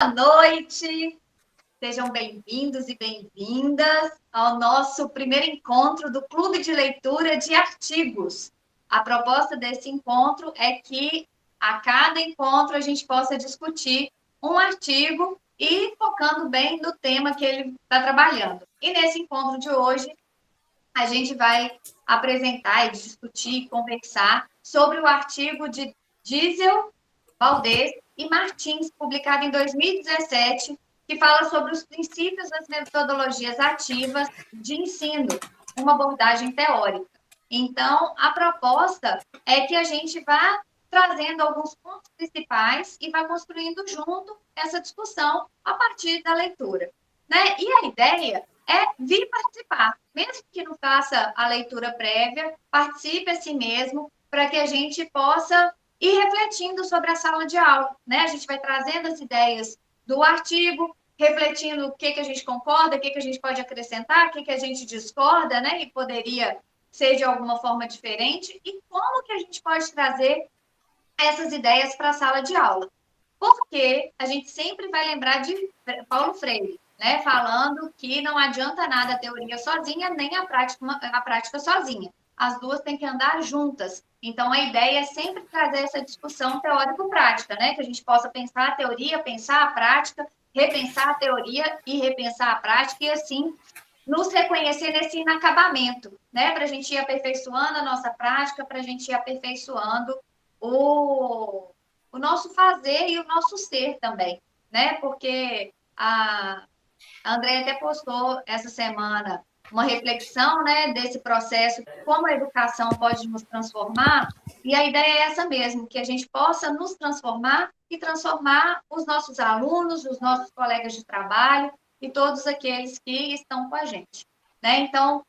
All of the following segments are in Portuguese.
Boa noite, sejam bem-vindos e bem-vindas ao nosso primeiro encontro do Clube de Leitura de Artigos. A proposta desse encontro é que a cada encontro a gente possa discutir um artigo e focando bem no tema que ele está trabalhando. E nesse encontro de hoje, a gente vai apresentar e discutir, conversar sobre o artigo de Diesel, Valdez e Martins, publicado em 2017, que fala sobre os princípios das metodologias ativas de ensino, uma abordagem teórica. Então, a proposta é que a gente vá trazendo alguns pontos principais e vá construindo junto essa discussão a partir da leitura. Né? E a ideia é vir participar, mesmo que não faça a leitura prévia, participe a si mesmo, para que a gente possa ir refletindo sobre a sala de aula, né? A gente vai trazendo as ideias do artigo, refletindo o que a gente concorda, o que a gente pode acrescentar, o que a gente discorda, né? E poderia ser de alguma forma diferente, e como que a gente pode trazer essas ideias para a sala de aula. Porque a gente sempre vai lembrar de Paulo Freire, né? Falando que não adianta nada a teoria sozinha, nem a prática sozinha. As duas têm que andar juntas. Então, a ideia é sempre trazer essa discussão teórico-prática, né? Que a gente possa pensar a teoria, pensar a prática, repensar a teoria e repensar a prática, e assim nos reconhecer nesse inacabamento, né? Para a gente ir aperfeiçoando a nossa prática, para a gente ir aperfeiçoando o, o nosso fazer e o nosso ser também, né? Porque a Andrea até postou essa semana uma reflexão, né, desse processo, como a educação pode nos transformar, e a ideia é essa mesmo, que a gente possa nos transformar e transformar os nossos alunos, os nossos colegas de trabalho e todos aqueles que estão com a gente, né? Então,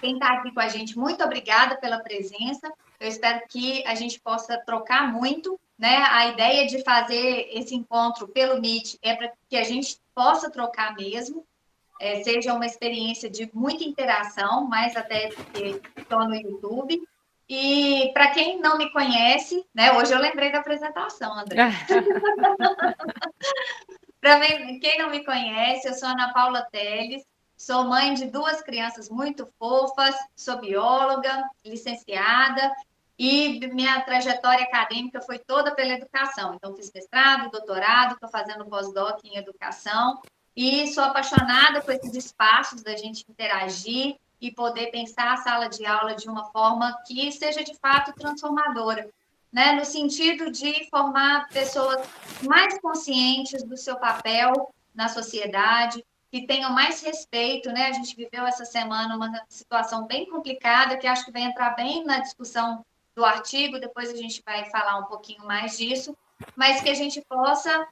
quem está aqui com a gente, muito obrigada pela presença. Eu espero que a gente possa trocar muito, né? A ideia de fazer esse encontro pelo Meet é para que a gente possa trocar mesmo, seja uma experiência de muita interação, mais até do que só no YouTube. E para quem não me conhece, né? Hoje eu lembrei da apresentação, André. Para quem não me conhece, eu sou Ana Paula Teles, sou mãe de duas crianças muito fofas, sou bióloga, licenciada, e minha trajetória acadêmica foi toda pela educação. Então, fiz mestrado, doutorado, estou fazendo pós-doc em educação, e sou apaixonada por esses espaços da gente interagir e poder pensar a sala de aula de uma forma que seja de fato transformadora, né? No sentido de formar pessoas mais conscientes do seu papel na sociedade, que tenham mais respeito, né? A gente viveu essa semana uma situação bem complicada, que acho que vai entrar bem na discussão do artigo, depois a gente vai falar um pouquinho mais disso, mas que a gente possa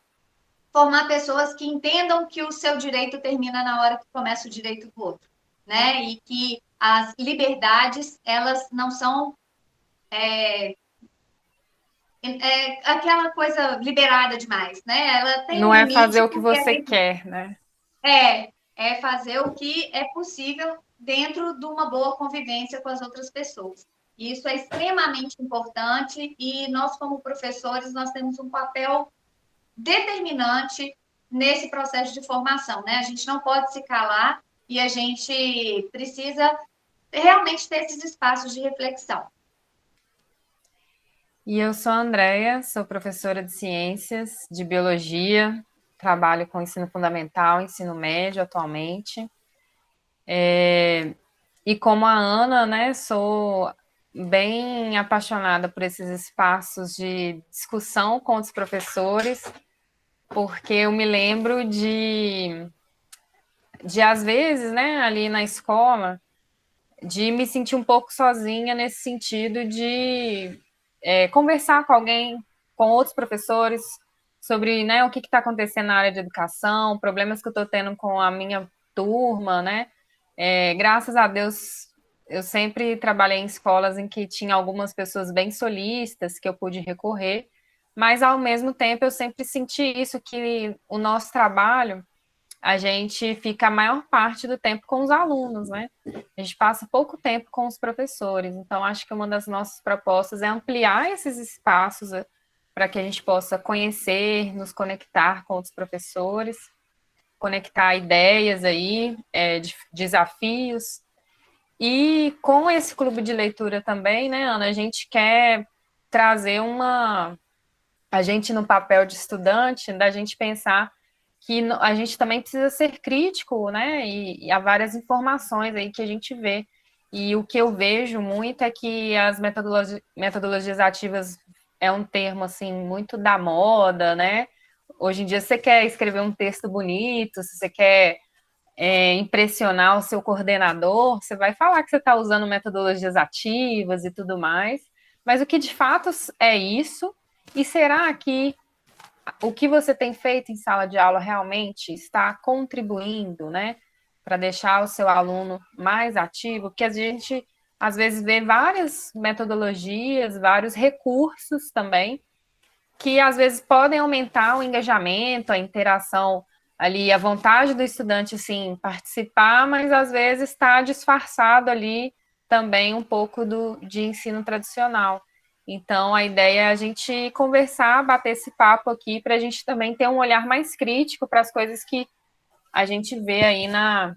formar pessoas que entendam que o seu direito termina na hora que começa o direito do outro, né? E que as liberdades, elas não são aquela coisa liberada demais, né? Ela tem um Não é fazer limite o que porque a você gente quer, né? é fazer o que é possível dentro de uma boa convivência com as outras pessoas. E isso é extremamente importante e nós, como professores, nós temos um papel determinante nesse processo de formação, né? A gente não pode se calar e a gente precisa realmente ter esses espaços de reflexão. E eu sou a Andrea, sou professora de ciências, de biologia, trabalho com ensino fundamental, ensino médio atualmente. E como a Ana, né, sou bem apaixonada por esses espaços de discussão com os professores, porque eu me lembro de às vezes, né, ali na escola, de me sentir um pouco sozinha nesse sentido de conversar com alguém, com outros professores, sobre, né, o que está acontecendo na área de educação, problemas que eu estou tendo com a minha turma, né? Graças a Deus, eu sempre trabalhei em escolas em que tinha algumas pessoas bem solistas que eu pude recorrer, mas ao mesmo tempo eu sempre senti isso, que o nosso trabalho a gente fica a maior parte do tempo com os alunos, né? A gente passa pouco tempo com os professores. Então, acho que uma das nossas propostas é ampliar esses espaços para que a gente possa conhecer, nos conectar com outros professores, conectar ideias aí, desafios. E com esse clube de leitura também, né, Ana, a gente quer trazer a gente no papel de estudante, da gente pensar que a gente também precisa ser crítico, né, e há várias informações aí que a gente vê. E o que eu vejo muito é que as metodologias ativas é um termo, assim, muito da moda, né? Hoje em dia, se você quer escrever um texto bonito, se você quer impressionar o seu coordenador, você vai falar que você está usando metodologias ativas e tudo mais, mas o que de fato é isso? E será que o que você tem feito em sala de aula realmente está contribuindo, né, para deixar o seu aluno mais ativo? Porque a gente às vezes vê várias metodologias, vários recursos também que às vezes podem aumentar o engajamento, a interação ali, a vontade do estudante, sim, participar, mas às vezes está disfarçado ali também um pouco de ensino tradicional. Então, a ideia é a gente conversar, bater esse papo aqui, para a gente também ter um olhar mais crítico para as coisas que a gente vê aí na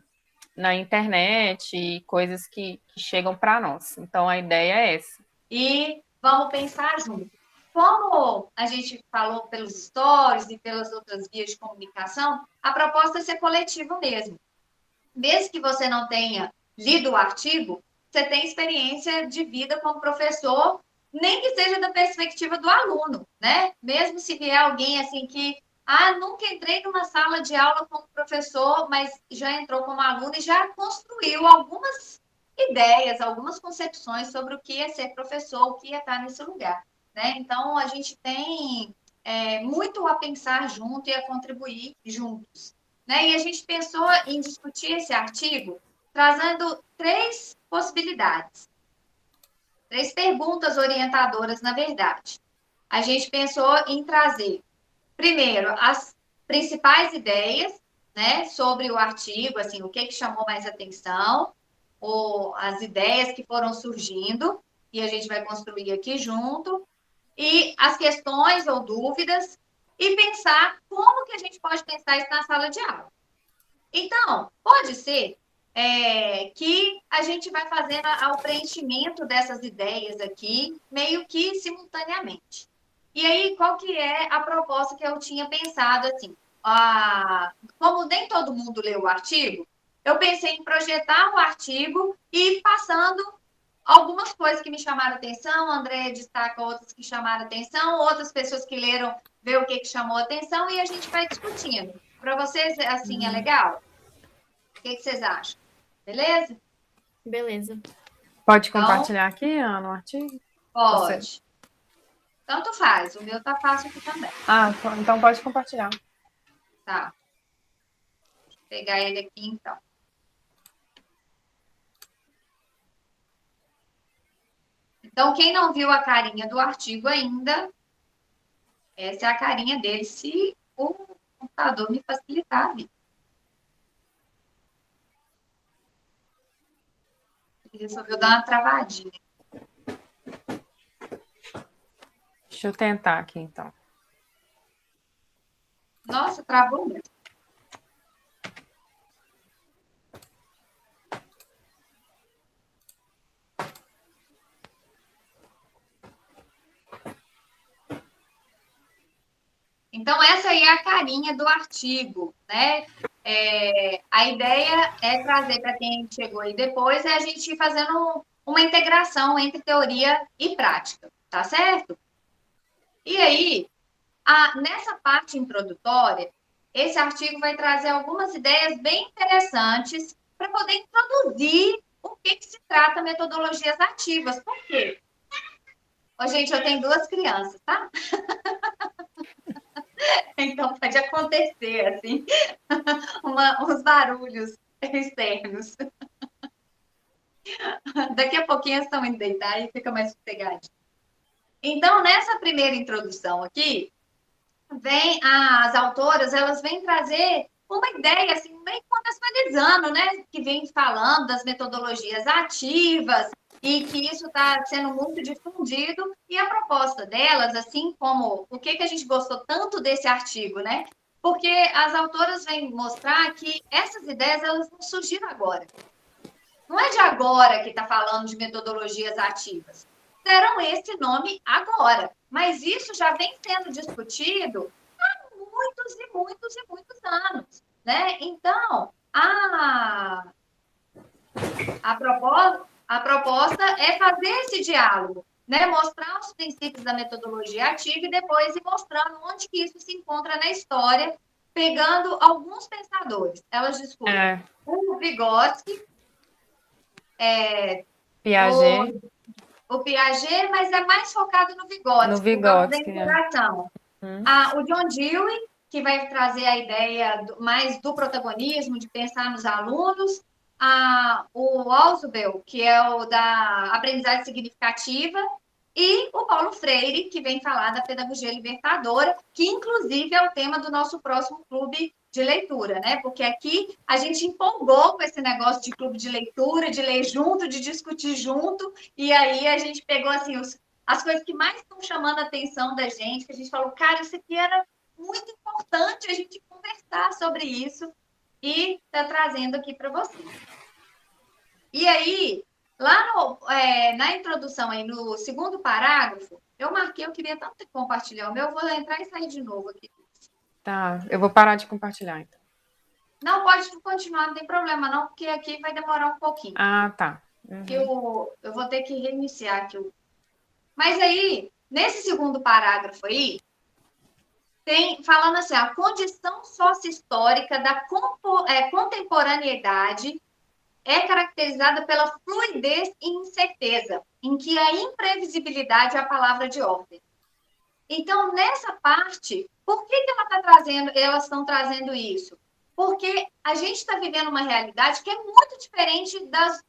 internet e coisas que chegam para nós. Então, a ideia é essa. E vamos pensar junto. Como a gente falou pelos stories e pelas outras vias de comunicação, a proposta é ser coletivo mesmo. Mesmo que você não tenha lido o artigo, você tem experiência de vida como professor, nem que seja da perspectiva do aluno, né? Mesmo se vier alguém assim que, nunca entrei numa sala de aula como professor, mas já entrou como aluno e já construiu algumas ideias, algumas concepções sobre o que é ser professor, o que é estar nesse lugar, né? Então, a gente tem muito a pensar junto e a contribuir juntos, né? E a gente pensou em discutir esse artigo trazendo três possibilidades, três perguntas orientadoras, na verdade. A gente pensou em trazer, primeiro, as principais ideias, né, sobre o artigo, assim, o que chamou mais atenção, ou as ideias que foram surgindo, e a gente vai construir aqui junto, e as questões ou dúvidas, e pensar como que a gente pode pensar isso na sala de aula. Então, pode ser que a gente vai fazendo o preenchimento dessas ideias aqui, meio que simultaneamente. E aí, qual que é a proposta que eu tinha pensado, assim? Como nem todo mundo leu o artigo, eu pensei em projetar o artigo e ir passando algumas coisas que me chamaram atenção, a Andréia destaca outras que chamaram atenção, outras pessoas que leram, vê o que chamou atenção, e a gente vai discutindo. Para vocês, assim, é legal? O que vocês acham? Beleza? Beleza. Pode Então, compartilhar aqui, Ana, o artigo? pode. Você. Tanto faz, o meu tá fácil aqui também. Então pode compartilhar. Tá. Vou pegar ele aqui, então. Então, quem não viu a carinha do artigo ainda, essa é a carinha dele, se o computador me facilitar a vida. Ele resolveu dar uma travadinha. Deixa eu tentar aqui, então. Nossa, travou mesmo. Então, essa aí é a carinha do artigo, né? A ideia é trazer para quem chegou aí depois, a gente ir fazendo uma integração entre teoria e prática, tá certo? E aí, nessa parte introdutória, esse artigo vai trazer algumas ideias bem interessantes para poder introduzir o que se trata metodologias ativas. Por quê? Ô, gente, eu tenho duas crianças, tá? Então pode acontecer, assim, uns barulhos externos. Daqui a pouquinho elas estão indo deitar e fica mais sossegadinho. Então, nessa primeira introdução aqui, as autoras, elas vêm trazer uma ideia, assim, meio contextualizando, né? Que vem falando das metodologias ativas, e que isso está sendo muito difundido, e a proposta delas, assim como o que a gente gostou tanto desse artigo, né? Porque as autoras vêm mostrar que essas ideias elas não surgiram agora. Não é de agora que está falando de metodologias ativas. Deram esse nome agora, mas isso já vem sendo discutido há muitos e muitos e muitos anos, né? Então, a proposta é fazer esse diálogo, né? Mostrar os princípios da metodologia ativa e depois ir mostrando onde que isso se encontra na história, pegando alguns pensadores. Elas discutem o Vygotsky, Piaget, o Piaget, mas é mais focado no no Vygotsky, por causa da Vygotsky, né? interação. O John Dewey, que vai trazer a ideia mais do protagonismo, de pensar nos alunos. O Ausubel, que é o da aprendizagem significativa. E o Paulo Freire, que vem falar da pedagogia libertadora, que inclusive é o tema do nosso próximo clube de leitura, né? Porque aqui a gente empolgou com esse negócio de clube de leitura, de ler junto, de discutir junto, e aí a gente pegou assim as coisas que mais estão chamando a atenção da gente, que a gente falou, cara, isso aqui era muito importante a gente conversar sobre isso e está trazendo aqui para vocês. E aí, lá na introdução, aí, no segundo parágrafo, eu marquei, eu queria tanto compartilhar o meu, eu vou entrar e sair de novo aqui. Tá, eu vou parar de compartilhar, então. Não, pode continuar, não tem problema não, porque aqui vai demorar um pouquinho. Ah, tá. Eu vou ter que reiniciar aqui. Mas aí, nesse segundo parágrafo aí, tem falando assim, a condição sócio-histórica da contemporaneidade é caracterizada pela fluidez e incerteza, em que a imprevisibilidade é a palavra de ordem. Então, nessa parte, por que elas estão trazendo isso? Porque a gente está vivendo uma realidade que é muito diferente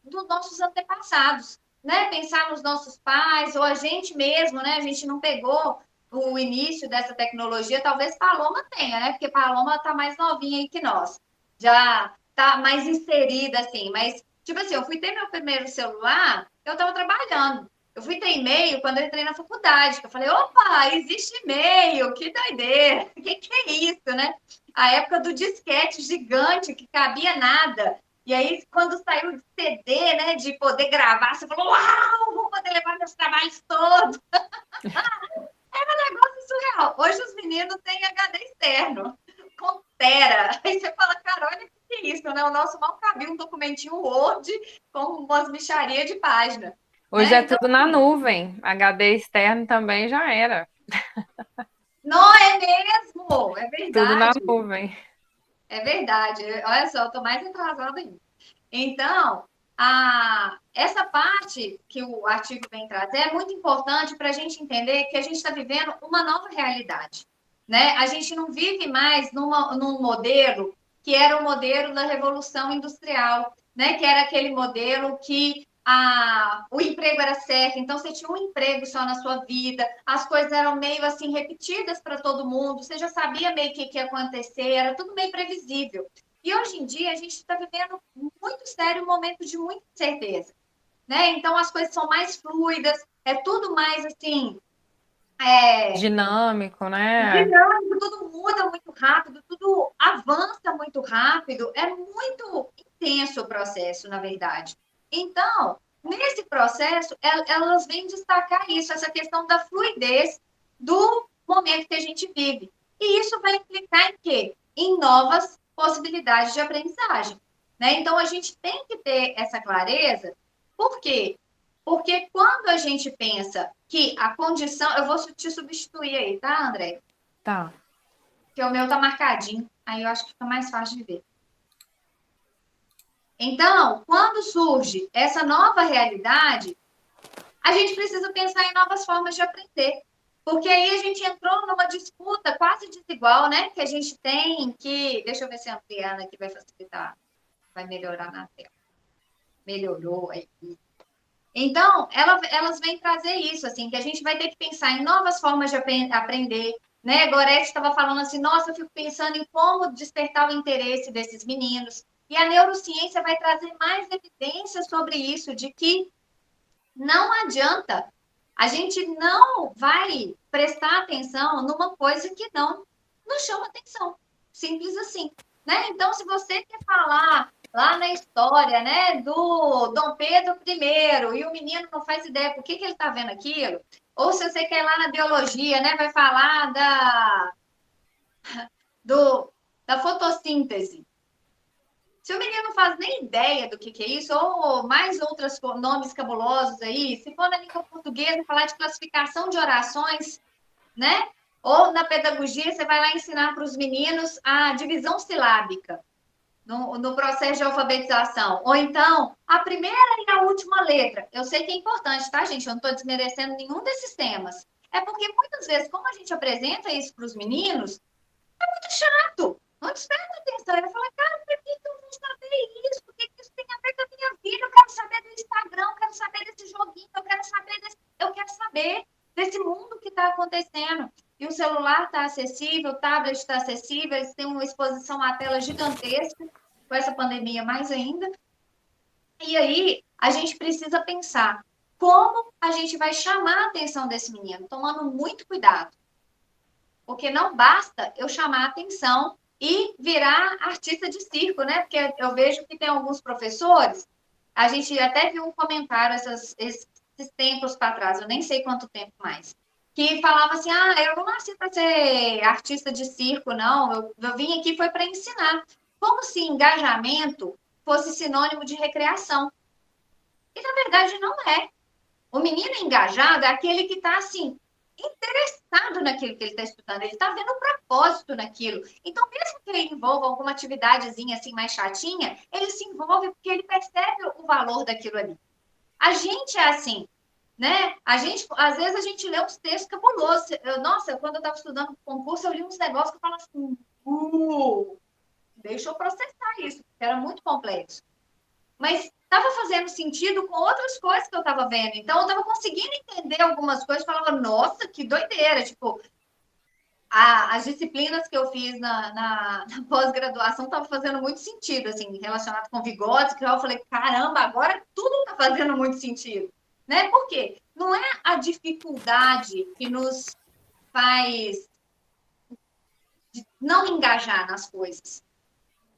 dos nossos antepassados, né? Pensar nos nossos pais, ou a gente mesmo, né? A gente não pegou o início dessa tecnologia, talvez Paloma tenha, né? Porque Paloma está mais novinha aí que nós. Já está mais inserida, assim. Mas, tipo assim, eu fui ter meu primeiro celular, eu estava trabalhando. Eu fui ter e-mail quando eu entrei na faculdade, que eu falei, opa, existe e-mail, que doideira, o que é isso, né? A época do disquete gigante, que cabia nada. E aí, quando saiu de CD, né, de poder gravar, você falou, uau, vou poder levar meus trabalhos todos. Era um negócio surreal. Hoje os meninos têm HD externo, com tera. Aí você fala, cara, olha o que é isso, né? O nosso mal cabia um documentinho Word com umas micharias de página. Hoje Né? é Então, tudo na nuvem. HD externo também já era. não é mesmo, é Tudo na verdade. nuvem. É verdade. Olha só, eu estou mais atrasada ainda. Então, essa parte que o artigo vem trazer é muito importante para a gente entender que a gente está vivendo uma nova realidade. Né? A gente não vive mais num modelo que era o modelo da Revolução Industrial, né? Que era aquele modelo que o emprego era certo, então você tinha um emprego só na sua vida, as coisas eram meio assim repetidas para todo mundo, você já sabia meio que ia acontecer, era tudo meio previsível. E hoje em dia a gente está vivendo muito sério um momento de muita incerteza, né? Então as coisas são mais fluidas, é tudo mais assim, Dinâmico, né? dinâmico, tudo muda muito rápido, tudo avança muito rápido, é muito intenso o processo, na verdade. Então, nesse processo, elas vêm destacar isso, essa questão da fluidez do momento que a gente vive. E isso vai implicar em quê? Em novas possibilidades de aprendizagem. Né? Então, a gente tem que ter essa clareza. Por quê? Porque quando a gente pensa que a condição. Eu vou te substituir aí, tá, André? Tá. Porque o meu tá marcadinho. Aí eu acho que fica mais fácil de ver. Então, quando surge essa nova realidade, a gente precisa pensar em novas formas de aprender. Porque aí a gente entrou numa disputa quase desigual, né? Que a gente tem que. Deixa eu ver se ampliando aqui vai facilitar, vai melhorar na tela. Melhorou aí. Então, elas vêm trazer isso, assim, que a gente vai ter que pensar em novas formas de aprender, né? Gorete estava falando assim, nossa, eu fico pensando em como despertar o interesse desses meninos. E a neurociência vai trazer mais evidências sobre isso, de que Não adianta. A gente não vai prestar atenção numa coisa que não nos chama atenção. Simples assim, né? Então, se você quer falar lá na história, né, do Dom Pedro I, e o menino não faz ideia por que ele está vendo aquilo, ou se você quer ir lá na biologia, né, vai falar do, da fotossíntese. Se o menino não faz nem ideia do que é isso, ou mais outros nomes cabulosos aí, se for na língua portuguesa, falar de classificação de orações, né? Ou na pedagogia, você vai lá ensinar para os meninos a divisão silábica no processo de alfabetização. Ou então, a primeira e a última letra. Eu sei que é importante, tá, gente? Eu não estou desmerecendo nenhum desses temas. É porque muitas vezes, como a gente apresenta isso para os meninos, é muito chato. Não desperta atenção. Eu falo, cara, por que eu vou saber isso? O que isso tem a ver com a minha vida? Eu quero saber do Instagram, eu quero saber desse joguinho, eu quero saber desse mundo que está acontecendo. E o celular está acessível, o tablet está acessível, eles têm uma exposição à tela gigantesca, com essa pandemia mais ainda. E aí, a gente precisa pensar como a gente vai chamar a atenção desse menino, tomando muito cuidado. Porque não basta eu chamar a atenção e virar artista de circo, né? Porque eu vejo que tem alguns professores, a gente até viu um comentário esses tempos para trás, eu nem sei quanto tempo mais, que falava assim: ah, eu não nasci para ser artista de circo, não, eu vim aqui foi para ensinar. Como se engajamento fosse sinônimo de recreação. E na verdade não é. O menino engajado é aquele que está assim, interessado naquilo que ele está estudando, ele está vendo o propósito naquilo. Então, mesmo que ele envolva alguma atividadezinha assim mais chatinha, ele se envolve porque ele percebe o valor daquilo ali. A gente é assim, né? Às vezes a gente lê uns textos cabulosos. Nossa, quando eu estava estudando concurso, eu li uns negócios que eu falava assim, deixa eu processar isso, porque era muito complexo. Mas estava fazendo sentido com outras coisas que eu estava vendo. Então, eu estava conseguindo entender algumas coisas, falava, nossa, que doideira. Tipo, as disciplinas que eu fiz na pós-graduação estavam fazendo muito sentido, assim, relacionado com Vygotsky, que eu falei, caramba, agora tudo está fazendo muito sentido. Né? Por quê? Não é a dificuldade que nos faz não engajar nas coisas.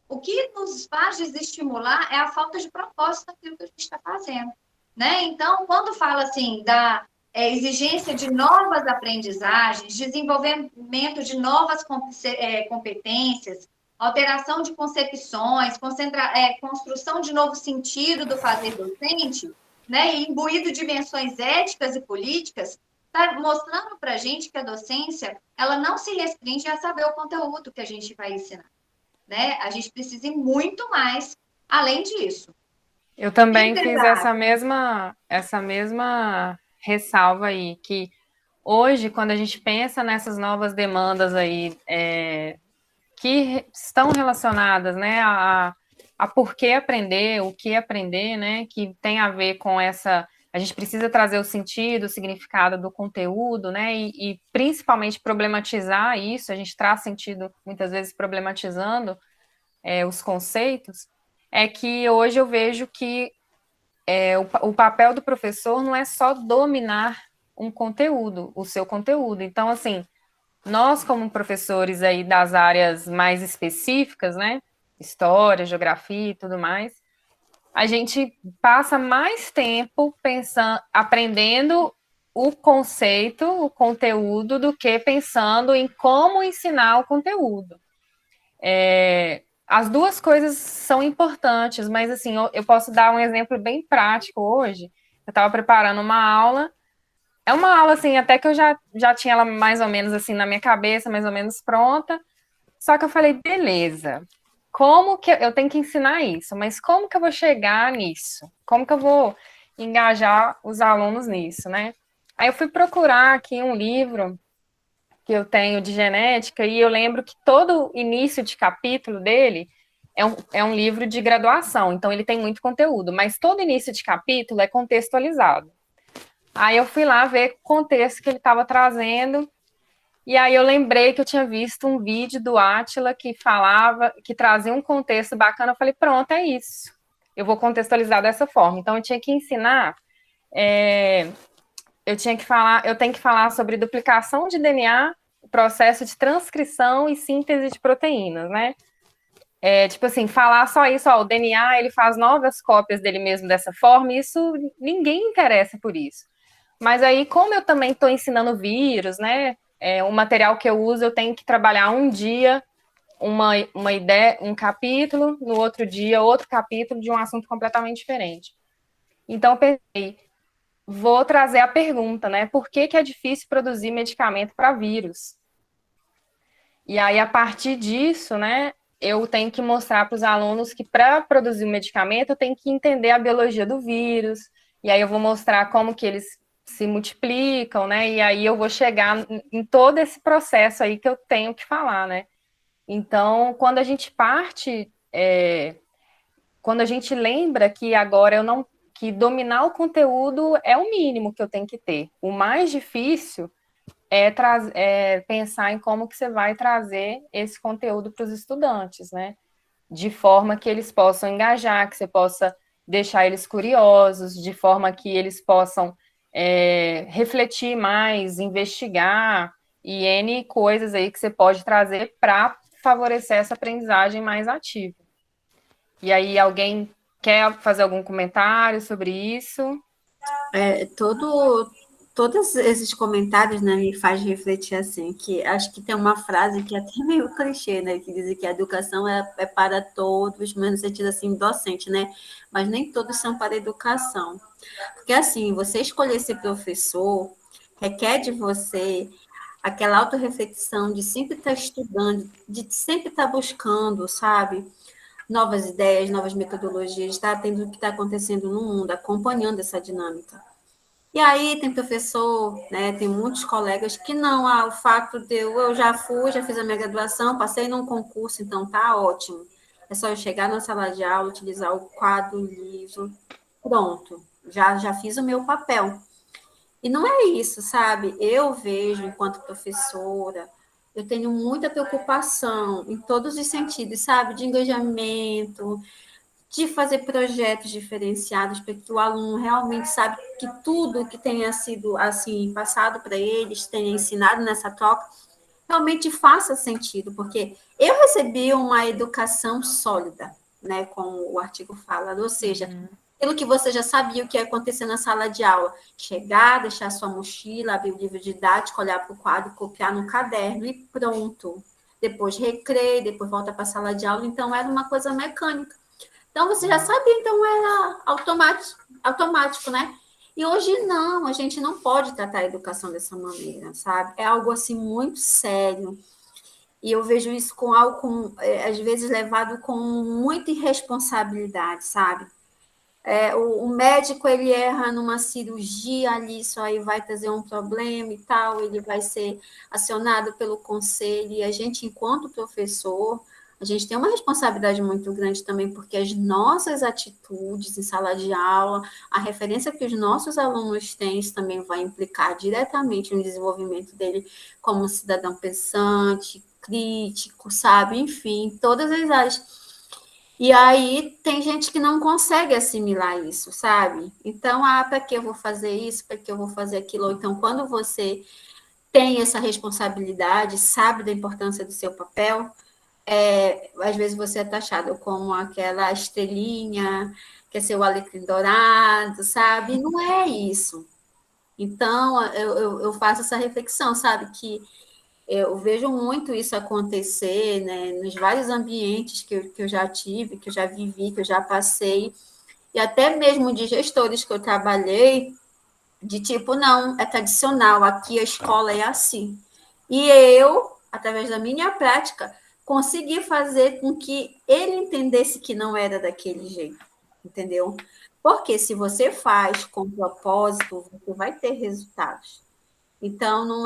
O que nos faz desestimular é a falta de propósito daquilo que a gente está fazendo. Né? Então, quando fala assim da exigência de novas aprendizagens, desenvolvimento de novas competências, alteração de concepções, construção de novo sentido do fazer docente, né? E imbuído dimensões éticas e políticas, está mostrando para a gente que a docência ela não se restringe a saber o conteúdo que a gente vai ensinar. Né? A gente precisa ir muito mais além disso. Eu também fiz essa mesma ressalva aí, que hoje, quando a gente pensa nessas novas demandas aí, que estão relacionadas, né, a por que aprender, o que aprender, né, que tem a ver com essa, a gente precisa trazer o sentido, o significado do conteúdo, né, e principalmente problematizar isso, a gente traz sentido muitas vezes problematizando os conceitos, é que hoje eu vejo que o papel do professor não é só dominar um conteúdo, o seu conteúdo. Então, assim, nós como professores aí das áreas mais específicas, né, história, geografia e tudo mais, a gente passa mais tempo pensando, aprendendo o conceito, o conteúdo, do que pensando em como ensinar o conteúdo. As duas coisas são importantes, mas assim, eu posso dar um exemplo bem prático hoje. Eu estava preparando uma aula, é uma aula assim, até que eu já tinha ela mais ou menos assim na minha cabeça, mais ou menos pronta, só que eu falei, beleza, como que eu tenho que ensinar isso, mas como que eu vou chegar nisso? Como que eu vou engajar os alunos nisso, né? Aí eu fui procurar aqui um livro que eu tenho de genética, e eu lembro que todo início de capítulo dele é um livro de graduação, então ele tem muito conteúdo, mas todo início de capítulo é contextualizado. Aí eu fui lá ver o contexto que ele estava trazendo, e aí eu lembrei que eu tinha visto um vídeo do Átila que falava, que trazia um contexto bacana, eu falei, pronto, é isso. Eu vou contextualizar dessa forma. Então eu tinha que ensinar eu tenho que falar sobre duplicação de DNA, processo de transcrição e síntese de proteínas, né? Tipo assim, falar só isso, ó, o DNA ele faz novas cópias dele mesmo dessa forma, e isso ninguém interessa por isso. Mas aí, como eu também estou ensinando vírus, né? O material que eu uso, eu tenho que trabalhar um dia uma ideia, um capítulo, no outro dia, outro capítulo de um assunto completamente diferente. Então, eu pensei, vou trazer a pergunta, né? Por que, que é difícil produzir medicamento para vírus? E aí, a partir disso, né, eu tenho que mostrar para os alunos que para produzir o medicamento eu tenho que entender a biologia do vírus, e aí eu vou mostrar como que eles se multiplicam, né? E aí eu vou chegar em todo esse processo aí que eu tenho que falar, né? Então, quando a gente parte, quando a gente lembra que agora eu não, que dominar o conteúdo é o mínimo que eu tenho que ter. O mais difícil é pensar em como que você vai trazer esse conteúdo para os estudantes, né? De forma que eles possam engajar, que você possa deixar eles curiosos, de forma que eles possam refletir mais, investigar e N coisas aí que você pode trazer para favorecer essa aprendizagem mais ativa. E aí, alguém quer fazer algum comentário sobre isso? Todos esses comentários, né, me faz refletir assim, que acho que tem uma frase que é até meio clichê, né, que diz que a educação é para todos, mas no sentido assim, docente, né, mas nem todos são para a educação. Porque assim, você escolher ser professor requer de você aquela autorreflexão de sempre estar estudando, de sempre estar buscando, sabe? Novas ideias, novas metodologias, estar atento ao que está acontecendo no mundo, acompanhando essa dinâmica. E aí tem professor, né, tem muitos colegas que não, o fato de eu já fui, já fiz a minha graduação, passei num concurso, então tá ótimo. É só eu chegar na sala de aula, utilizar o quadro, o livro, pronto, já fiz o meu papel. E não é isso, sabe? Eu vejo, enquanto professora, eu tenho muita preocupação em todos os sentidos, sabe? De engajamento, de fazer projetos diferenciados para que o aluno realmente sabe que tudo que tenha sido assim passado para eles, tenha ensinado nessa troca, realmente faça sentido, porque eu recebi uma educação sólida, né, como o artigo fala, ou seja, aquilo que você já sabia o que ia acontecer na sala de aula, chegar, deixar sua mochila, abrir o livro didático, olhar para o quadro, copiar no caderno e pronto. Depois recreio, depois volta para a sala de aula, então era uma coisa mecânica. Então, você já sabia, então era automático, né? E hoje não, a gente não pode tratar a educação dessa maneira, sabe? É algo assim muito sério. E eu vejo isso com algo, às vezes, levado com muita irresponsabilidade, sabe? O médico, ele erra numa cirurgia ali, isso aí vai trazer um problema e tal, ele vai ser acionado pelo conselho, e a gente, enquanto professor, a gente tem uma responsabilidade muito grande também, porque as nossas atitudes em sala de aula, a referência que os nossos alunos têm, isso também vai implicar diretamente no desenvolvimento dele como cidadão pensante, crítico, sabe? Enfim, todas as áreas. E aí tem gente que não consegue assimilar isso, sabe? Então, para que eu vou fazer isso? Para que eu vou fazer aquilo? Ou então, quando você tem essa responsabilidade, sabe da importância do seu papel, às vezes você é taxado como aquela estrelinha, quer ser o alecrim dourado, sabe? E não é isso. Então, eu faço essa reflexão, sabe? Que eu vejo muito isso acontecer, né, nos vários ambientes que eu já tive, que eu já vivi, que eu já passei, e até mesmo de gestores que eu trabalhei, de tipo, não, é tradicional, aqui a escola é assim. E eu, através da minha prática, consegui fazer com que ele entendesse que não era daquele jeito, entendeu? Porque se você faz com propósito, você vai ter resultados. Então, não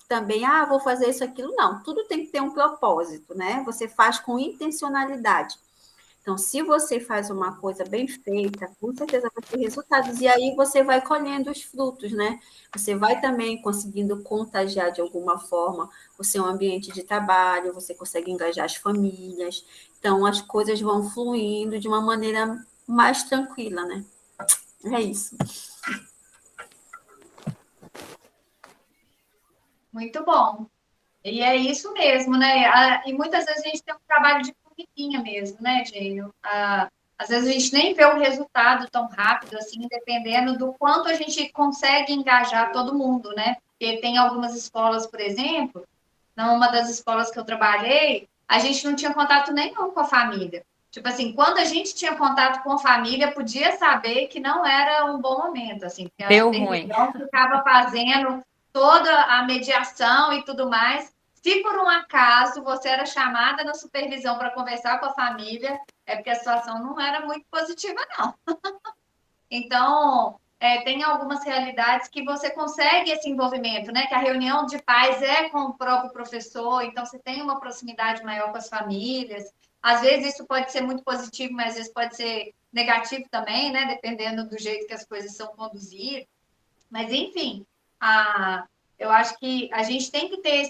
também, vou fazer isso, aquilo, não. Tudo tem que ter um propósito, né? Você faz com intencionalidade. Então, se você faz uma coisa bem feita, com certeza vai ter resultados. E aí você vai colhendo os frutos, né? Você vai também conseguindo contagiar de alguma forma o seu ambiente de trabalho, você consegue engajar as famílias. Então, as coisas vão fluindo de uma maneira mais tranquila, né? É isso. Muito bom. E é isso mesmo, né? E muitas vezes a gente tem um trabalho de formiguinha mesmo, né, Gênio? Às vezes a gente nem vê o resultado tão rápido, assim, dependendo do quanto a gente consegue engajar todo mundo, né? Porque tem algumas escolas, por exemplo, numa das escolas que eu trabalhei, a gente não tinha contato nenhum com a família. Tipo assim, quando a gente tinha contato com a família, podia saber que não era um bom momento, assim, porque a Deu ruim. supervisão ficava fazendo toda a mediação e tudo mais. Se por um acaso você era chamada na supervisão para conversar com a família, é porque a situação não era muito positiva, não. Então, tem algumas realidades que você consegue esse envolvimento, né? Que a reunião de pais é com o próprio professor, então você tem uma proximidade maior com as famílias. Às vezes isso pode ser muito positivo, mas às vezes pode ser negativo também, né? Dependendo do jeito que as coisas são conduzidas. Mas, enfim, eu acho que a gente tem que ter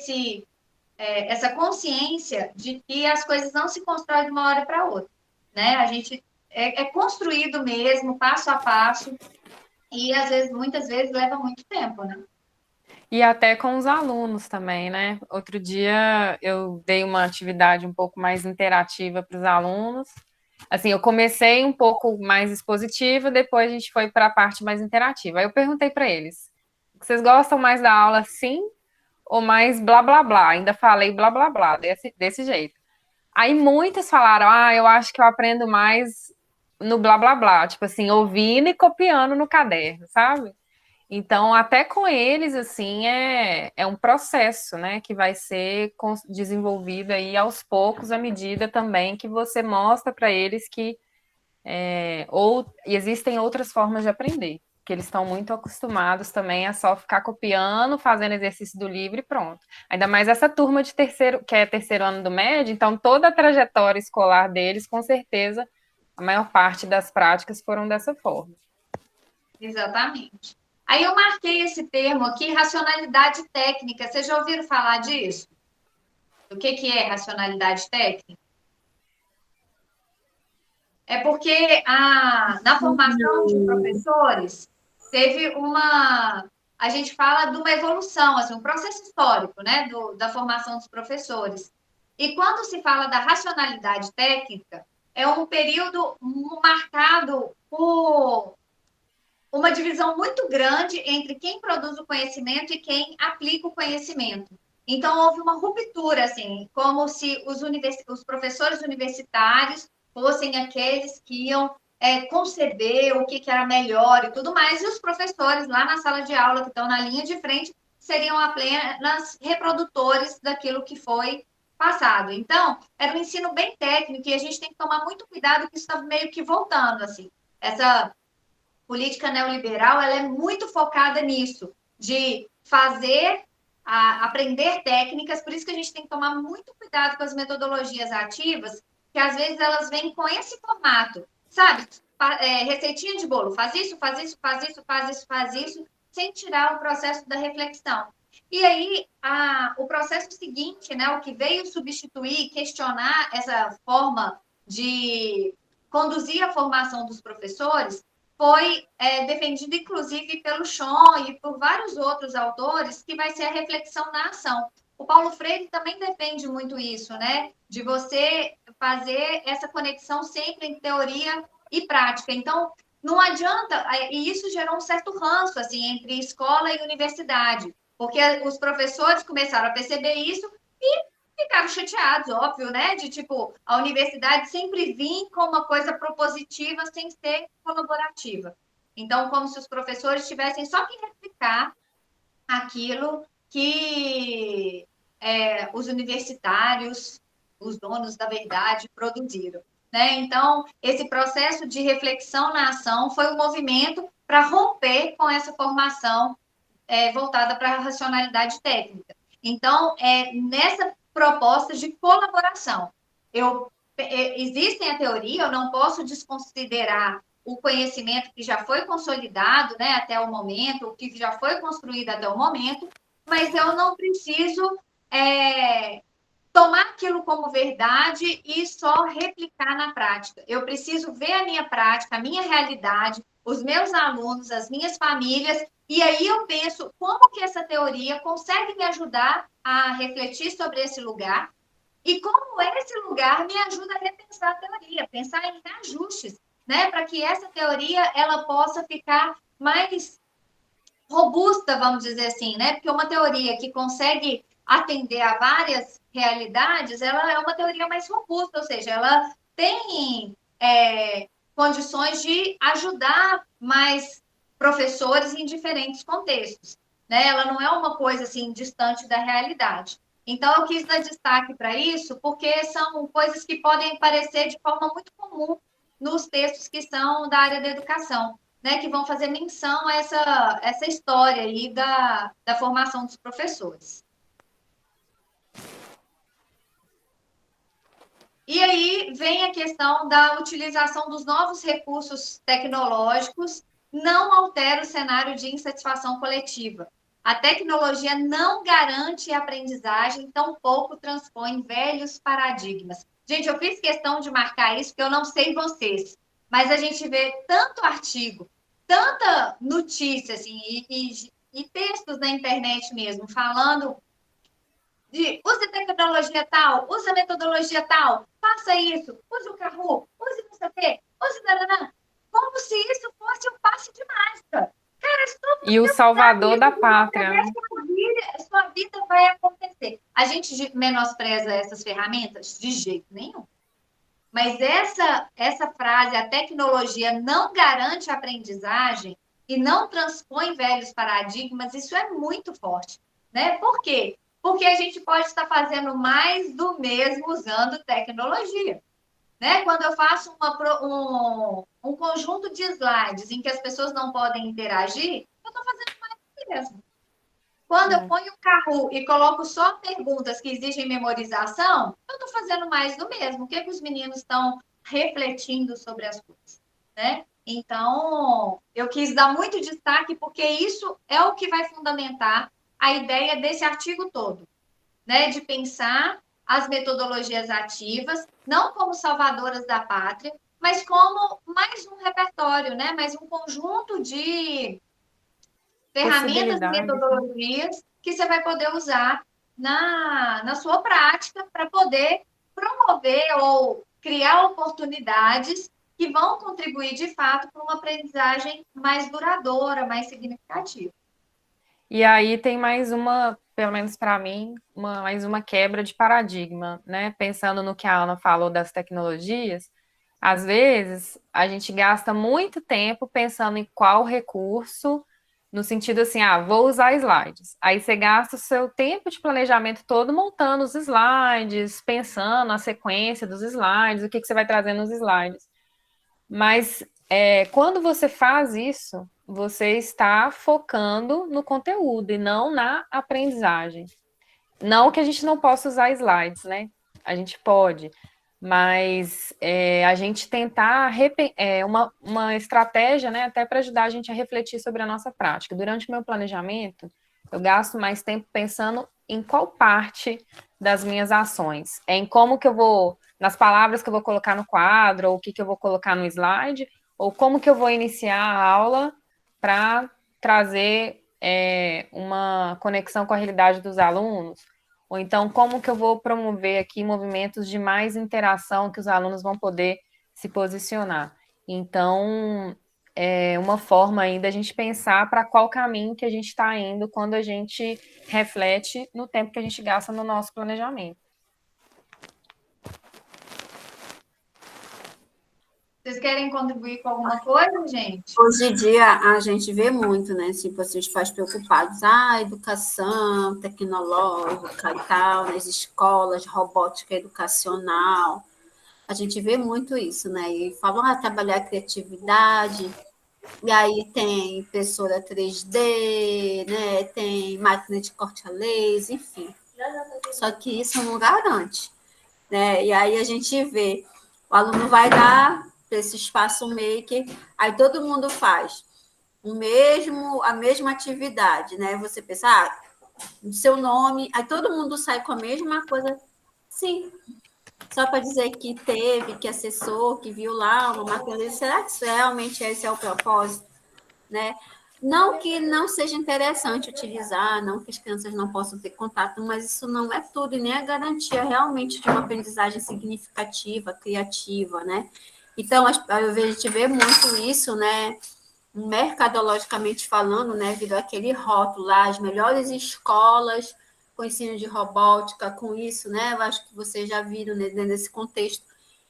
essa consciência de que as coisas não se constroem de uma hora para outra, né? A gente é construído mesmo, passo a passo, e às vezes, muitas vezes, leva muito tempo, né? E até com os alunos também, né? Outro dia eu dei uma atividade um pouco mais interativa para os alunos. Assim, eu comecei um pouco mais expositiva, depois a gente foi para a parte mais interativa. Aí eu perguntei para eles: vocês gostam mais da aula assim ou mais blá blá blá? Ainda falei blá blá blá, desse jeito. Aí muitos falaram: ah, eu acho que eu aprendo mais no blá blá blá, tipo assim, ouvindo e copiando no caderno, sabe? Então, até com eles, assim, é um processo, né, que vai ser desenvolvido aí aos poucos, à medida também que você mostra para eles que existem outras formas de aprender, que eles estão muito acostumados também a só ficar copiando, fazendo exercício do livro e pronto. Ainda mais essa turma de terceiro, que é terceiro ano do médio, então toda a trajetória escolar deles, com certeza, a maior parte das práticas foram dessa forma. Exatamente. Aí eu marquei esse termo aqui, racionalidade técnica. Vocês já ouviram falar disso? O que é racionalidade técnica? É porque na formação de professores teve a gente fala de uma evolução, assim, um processo histórico, né, da formação dos professores. E quando se fala da racionalidade técnica, é um período marcado por uma divisão muito grande entre quem produz o conhecimento e quem aplica o conhecimento. Então, houve uma ruptura, assim, como se os professores universitários fossem aqueles que iam conceber o que era melhor e tudo mais, e os professores lá na sala de aula, que estão na linha de frente, seriam apenas reprodutores daquilo que foi passado. Então, era um ensino bem técnico e a gente tem que tomar muito cuidado que isso está meio que voltando, assim. Essa política neoliberal ela é muito focada nisso, de aprender técnicas, por isso que a gente tem que tomar muito cuidado com as metodologias ativas, que às vezes elas vêm com esse formato, sabe? Receitinha de bolo, faz isso, faz isso, faz isso, faz isso, faz isso, sem tirar o processo da reflexão. E aí, o processo seguinte, né, o que veio substituir, questionar essa forma de conduzir a formação dos professores, foi defendido, inclusive, pelo Schon e por vários outros autores, que vai ser a reflexão na ação. O Paulo Freire também defende muito isso, né? De você fazer essa conexão sempre em teoria e prática. Então, não adianta, e isso gerou um certo ranço, assim, entre escola e universidade, porque os professores começaram a perceber isso e ficaram chateados, óbvio, né? De tipo, a universidade sempre vir com uma coisa propositiva sem ser colaborativa. Então, como se os professores tivessem só que replicar aquilo que os universitários, os donos da verdade, produziram. Né? Então, esse processo de reflexão na ação foi um movimento para romper com essa formação voltada para a racionalidade técnica. Então, nessa proposta de colaboração, existem a teoria, eu não posso desconsiderar o conhecimento que já foi consolidado, né, até o momento, o que já foi construído até o momento, mas eu não preciso tomar aquilo como verdade e só replicar na prática. Eu preciso ver a minha prática, a minha realidade, os meus alunos, as minhas famílias, e aí eu penso como que essa teoria consegue me ajudar a refletir sobre esse lugar e como esse lugar me ajuda a repensar a teoria, pensar em ajustes, né, para que essa teoria ela possa ficar mais robusta, vamos dizer assim, né? Porque uma teoria que consegue atender a várias realidades, ela é uma teoria mais robusta, ou seja, ela tem condições de ajudar mais professores em diferentes contextos, né? Ela não é uma coisa assim distante da realidade. Então, eu quis dar destaque para isso, porque são coisas que podem aparecer de forma muito comum nos textos que são da área da educação, né, que vão fazer menção a essa história aí da formação dos professores. E aí vem a questão da utilização dos novos recursos tecnológicos, não altera o cenário de insatisfação coletiva. A tecnologia não garante a aprendizagem, tampouco transpõe velhos paradigmas. Gente, eu fiz questão de marcar isso, porque eu não sei vocês, mas a gente vê tanto artigo, tanta notícia, assim, e textos na internet mesmo, falando de use tecnologia tal, use a metodologia tal, faça isso, use o Kahoot, use não sei o quê, use nananã, como se isso fosse um passe de mágica. Cara, se todo E o salvador da pátria, né? Sua vida vai acontecer. A gente menospreza essas ferramentas? De jeito nenhum. Mas essa frase, a tecnologia não garante a aprendizagem e não transpõe velhos paradigmas, isso é muito forte, né? Por quê? Porque a gente pode estar fazendo mais do mesmo usando tecnologia, né? Quando eu faço um conjunto de slides em que as pessoas não podem interagir, eu estou fazendo mais do mesmo. Quando eu ponho um carro e coloco só perguntas que exigem memorização, eu estou fazendo mais do mesmo. O que, que os meninos estão refletindo sobre as coisas, né? Então, eu quis dar muito destaque porque isso é o que vai fundamentar a ideia desse artigo todo, né? De pensar as metodologias ativas, não como salvadoras da pátria, mas como mais um repertório, né? Mais um conjunto de ferramentas e Possibilidades, né? metodologias que você vai poder usar na sua prática para poder promover ou criar oportunidades que vão contribuir de fato para uma aprendizagem mais duradoura, mais significativa. E aí tem mais uma, pelo menos para mim, mais uma quebra de paradigma, né? Pensando no que a Ana falou das tecnologias, às vezes a gente gasta muito tempo pensando em qual recurso, no sentido assim, vou usar slides. Aí você gasta o seu tempo de planejamento todo montando os slides, pensando a sequência dos slides, o que você vai trazer nos slides. Mas quando você faz isso, você está focando no conteúdo e não na aprendizagem. Não que a gente não possa usar slides, né? A gente pode, mas a gente tentar uma estratégia, né, até para ajudar a gente a refletir sobre a nossa prática. Durante o meu planejamento, eu gasto mais tempo pensando em qual parte das minhas ações, em como que eu vou, nas palavras que eu vou colocar no quadro, ou o que eu vou colocar no slide, ou como que eu vou iniciar a aula para trazer uma conexão com a realidade dos alunos. Ou então, como que eu vou promover aqui movimentos de mais interação que os alunos vão poder se posicionar? Então, é uma forma ainda a gente pensar para qual caminho que a gente está indo quando a gente reflete no tempo que a gente gasta no nosso planejamento. Vocês querem contribuir com alguma coisa, gente? Hoje em dia a gente vê muito, né? Tipo assim, os pais preocupados, educação tecnológica e tal, nas escolas, robótica educacional. A gente vê muito isso, né? E falam, trabalhar a criatividade, e aí tem impressora 3D, né? Tem máquina de corte a laser, enfim. Só que isso não garante, né? E aí a gente vê, o aluno vai dar esse espaço maker, aí todo mundo faz a mesma atividade, né? Você pensa, o seu nome, aí todo mundo sai com a mesma coisa. Sim, Só para dizer que teve, que acessou, que viu lá uma máquina, será que realmente esse é o propósito, né? Não que não seja interessante utilizar, não que as crianças não possam ter contato, mas isso não é tudo e nem a garantia realmente de uma aprendizagem significativa, criativa, né? Então, a gente vê muito isso, né? Mercadologicamente falando, né? Devido àquele rótulo lá, as melhores escolas com ensino de robótica, com isso, né? Eu acho que vocês já viram, né, dentro desse contexto.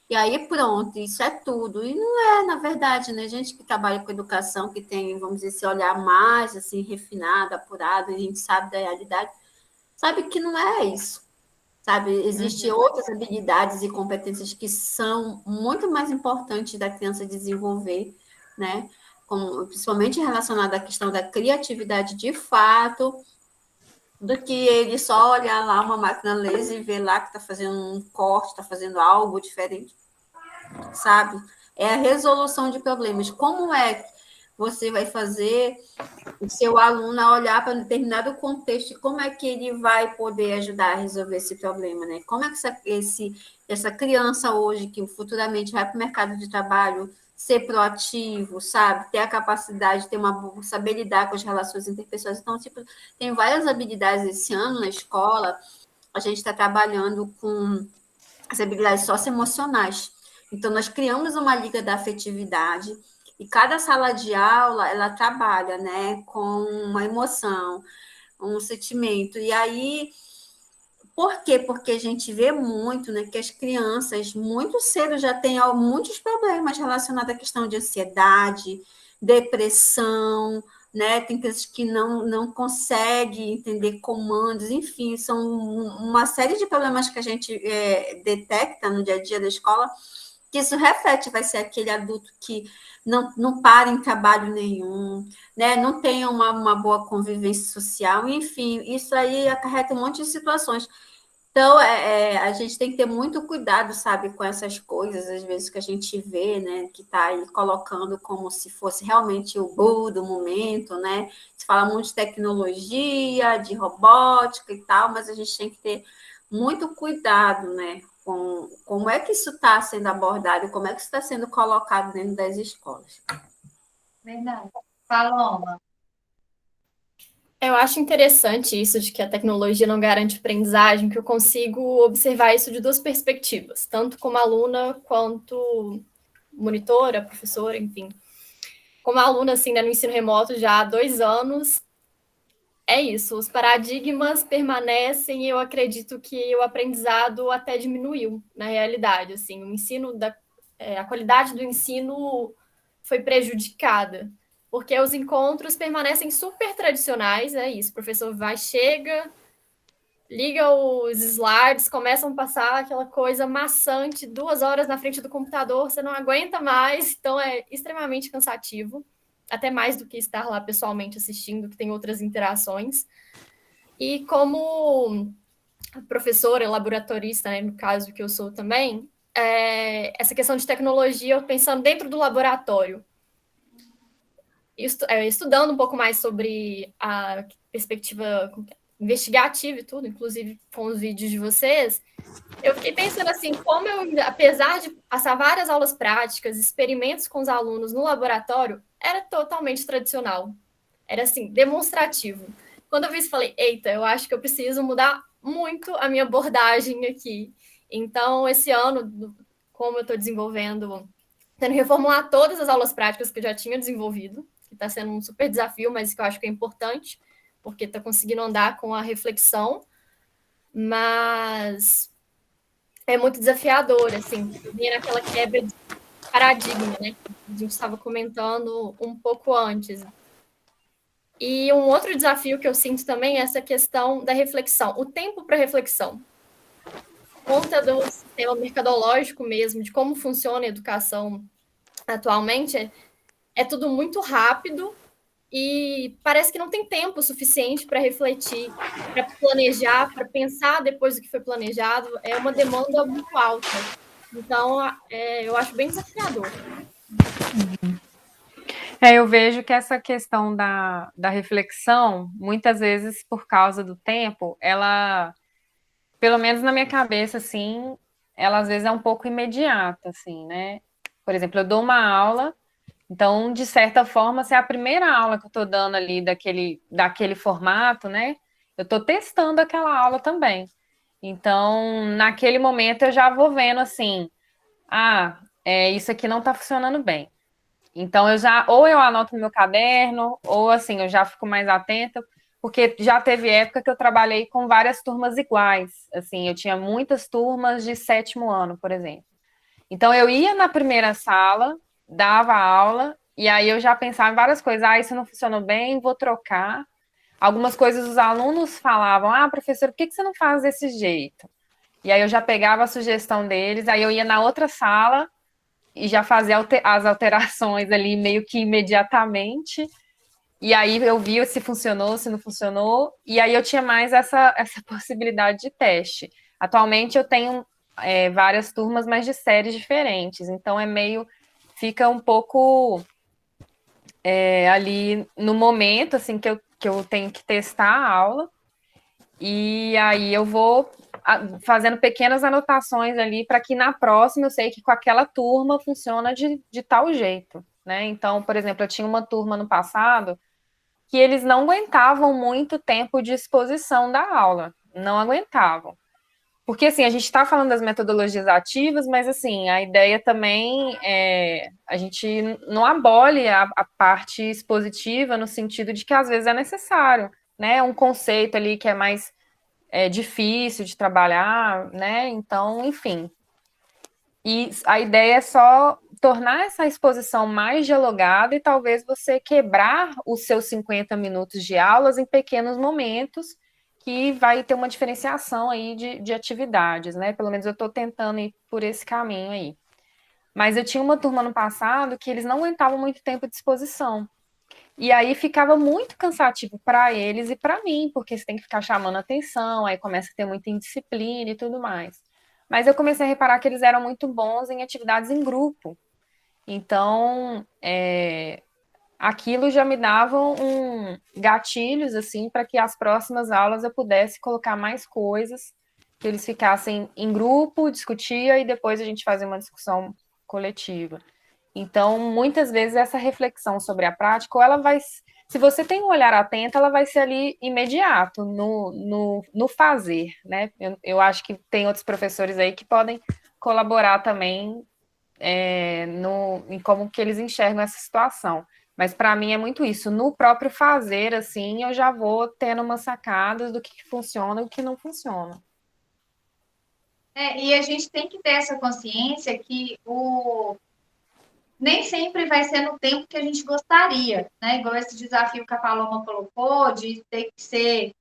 E aí, pronto, isso é tudo. E não é, na verdade, né? Gente que trabalha com educação, que tem, vamos dizer, esse olhar mais, assim, refinado, apurado, a gente sabe da realidade, sabe que não é isso, sabe? Existem outras habilidades e competências que são muito mais importantes da criança desenvolver, né? Como, principalmente relacionada à questão da criatividade de fato, do que ele só olhar lá uma máquina laser e ver lá que está fazendo um corte, está fazendo algo diferente, sabe? É a resolução de problemas. Como é que você vai fazer o seu aluno a olhar para um determinado contexto e como é que ele vai poder ajudar a resolver esse problema, né? Como é que essa criança hoje, que futuramente vai para o mercado de trabalho, ser proativo, sabe? Ter a capacidade de ter saber lidar com as relações interpessoais. Então, tipo, tem várias habilidades esse ano na escola. A gente está trabalhando com as habilidades socioemocionais. Então, nós criamos uma liga da afetividade e cada sala de aula, ela trabalha, né, com uma emoção, um sentimento. E aí, por quê? Porque a gente vê muito, né, que as crianças muito cedo já têm muitos problemas relacionados à questão de ansiedade, depressão, né? Tem crianças que não conseguem entender comandos, enfim, são uma série de problemas que a gente detecta no dia a dia da escola, que isso reflete, vai ser aquele adulto que não para em trabalho nenhum, né? Não tem uma boa convivência social, enfim, isso aí acarreta um monte de situações. Então, a gente tem que ter muito cuidado, sabe, com essas coisas, às vezes, que a gente vê, né, que está aí colocando como se fosse realmente o gol do momento, né? Se fala muito de tecnologia, de robótica e tal, mas a gente tem que ter muito cuidado, né, com como é que isso está sendo abordado, como é que isso está sendo colocado dentro das escolas. Verdade. Paloma. Eu acho interessante isso de que a tecnologia não garante aprendizagem, que eu consigo observar isso de duas perspectivas, tanto como aluna quanto monitora, professora, enfim. Como aluna, assim, né, no ensino remoto já há 2 anos, é isso, os paradigmas permanecem e eu acredito que o aprendizado até diminuiu, na realidade, assim, a qualidade do ensino foi prejudicada, porque os encontros permanecem super tradicionais, é isso, o professor vai, chega, liga os slides, começam a passar aquela coisa maçante, 2 horas na frente do computador, você não aguenta mais, então é extremamente cansativo, até mais do que estar lá pessoalmente assistindo, que tem outras interações. E como professora, laboratorista, né, no caso que eu sou também, essa questão de tecnologia, eu pensando dentro do laboratório, estudando um pouco mais sobre a perspectiva investigativa e tudo, inclusive com os vídeos de vocês, eu fiquei pensando assim, como eu, apesar de passar várias aulas práticas, experimentos com os alunos no laboratório, era totalmente tradicional. Era assim, demonstrativo. Quando eu vi isso, falei, eita, eu acho que eu preciso mudar muito a minha abordagem aqui. Então, esse ano, como eu estou desenvolvendo, tendo que reformular todas as aulas práticas que eu já tinha desenvolvido, que está sendo um super desafio, mas que eu acho que é importante, porque está conseguindo andar com a reflexão, mas é muito desafiador, assim, vir naquela quebra de paradigma, né, que a gente estava comentando um pouco antes. E um outro desafio que eu sinto também é essa questão da reflexão, o tempo para reflexão. Por conta do sistema mercadológico mesmo, de como funciona a educação atualmente, é tudo muito rápido e parece que não tem tempo suficiente para refletir, para planejar, para pensar depois do que foi planejado. É uma demanda muito alta. Então, eu acho bem desafiador. Eu vejo que essa questão da reflexão, muitas vezes, por causa do tempo, ela, pelo menos na minha cabeça, assim, ela às vezes é um pouco imediata, assim, né? Por exemplo, eu dou uma aula, então, de certa forma, se é a primeira aula que eu estou dando ali daquele formato, né? Eu estou testando aquela aula também. Então, naquele momento, eu já vou vendo assim, isso aqui não está funcionando bem. Então, ou eu anoto no meu caderno, ou assim, eu já fico mais atenta, porque já teve época que eu trabalhei com várias turmas iguais. Assim, eu tinha muitas turmas de 7º ano, por exemplo. Então, eu ia na primeira sala, dava aula, e aí eu já pensava em várias coisas. Isso não funcionou bem, vou trocar. Algumas coisas os alunos falavam, professor, por que você não faz desse jeito? E aí eu já pegava a sugestão deles, aí eu ia na outra sala e já fazia as alterações ali meio que imediatamente. E aí eu via se funcionou, se não funcionou, e aí eu tinha mais essa possibilidade de teste. Atualmente eu tenho várias turmas, mas de séries diferentes, então fica um pouco ali no momento, assim, que eu tenho que testar a aula, e aí eu vou fazendo pequenas anotações ali para que na próxima eu sei que com aquela turma funciona de tal jeito, né? Então, por exemplo, eu tinha uma turma no passado que eles não aguentavam muito tempo de exposição da aula, não aguentavam. Porque, assim, a gente está falando das metodologias ativas, mas, assim, a ideia também a gente não abole a parte expositiva no sentido de que, às vezes, é necessário, né? Um conceito ali que é mais difícil de trabalhar, né? Então, enfim. E a ideia é só tornar essa exposição mais dialogada e talvez você quebrar os seus 50 minutos de aulas em pequenos momentos que vai ter uma diferenciação aí de atividades, né? Pelo menos eu estou tentando ir por esse caminho aí. Mas eu tinha uma turma no passado que eles não aguentavam muito tempo de exposição. E aí ficava muito cansativo para eles e para mim, porque você tem que ficar chamando atenção, aí começa a ter muita indisciplina e tudo mais. Mas eu comecei a reparar que eles eram muito bons em atividades em grupo. Então, aquilo já me dava gatilhos, assim, para que as próximas aulas eu pudesse colocar mais coisas, que eles ficassem em grupo, discutia e depois a gente fazia uma discussão coletiva. Então, muitas vezes, essa reflexão sobre a prática, ou ela vai. Se você tem um olhar atento, ela vai ser ali imediato, no fazer, né? Eu acho que tem outros professores aí que podem colaborar também em como que eles enxergam essa situação. Mas para mim é muito isso. No próprio fazer, assim, eu já vou tendo umas sacadas do que funciona e o que não funciona. E a gente tem que ter essa consciência que nem sempre vai ser no tempo que a gente gostaria, né? Igual esse desafio que a Paloma colocou, de ter que ser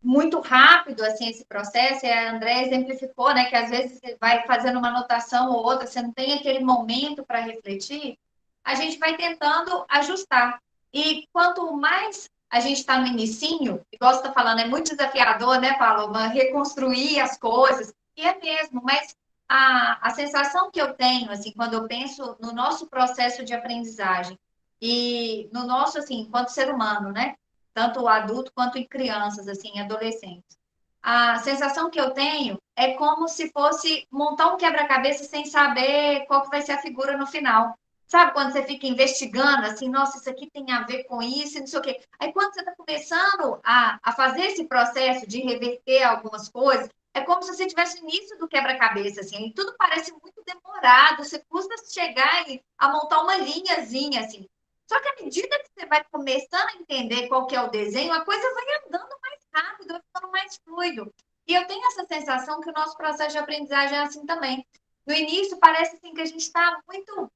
muito rápido, assim, esse processo, e a André exemplificou, né, que às vezes você vai fazendo uma anotação ou outra, você não tem aquele momento para refletir, a gente vai tentando ajustar. E quanto mais a gente está no inicinho, igual você está falando, é muito desafiador, né, Paloma, reconstruir as coisas, e é mesmo, mas a sensação que eu tenho, assim, quando eu penso no nosso processo de aprendizagem e no nosso, assim, enquanto ser humano, né, tanto o adulto quanto em crianças, assim, adolescentes. A sensação que eu tenho é como se fosse montar um quebra-cabeça sem saber qual que vai ser a figura no final. Sabe quando você fica investigando, assim, nossa, isso aqui tem a ver com isso, não sei o quê. Aí quando você está começando a fazer esse processo de reverter algumas coisas, é como se você estivesse no início do quebra-cabeça, assim, e tudo parece muito demorado, você custa chegar a montar uma linhazinha, assim. Só que à medida que você vai começando a entender qual que é o desenho, a coisa vai andando mais rápido, vai ficando mais fluido. E eu tenho essa sensação que o nosso processo de aprendizagem é assim também. No início, parece assim, que a gente está muito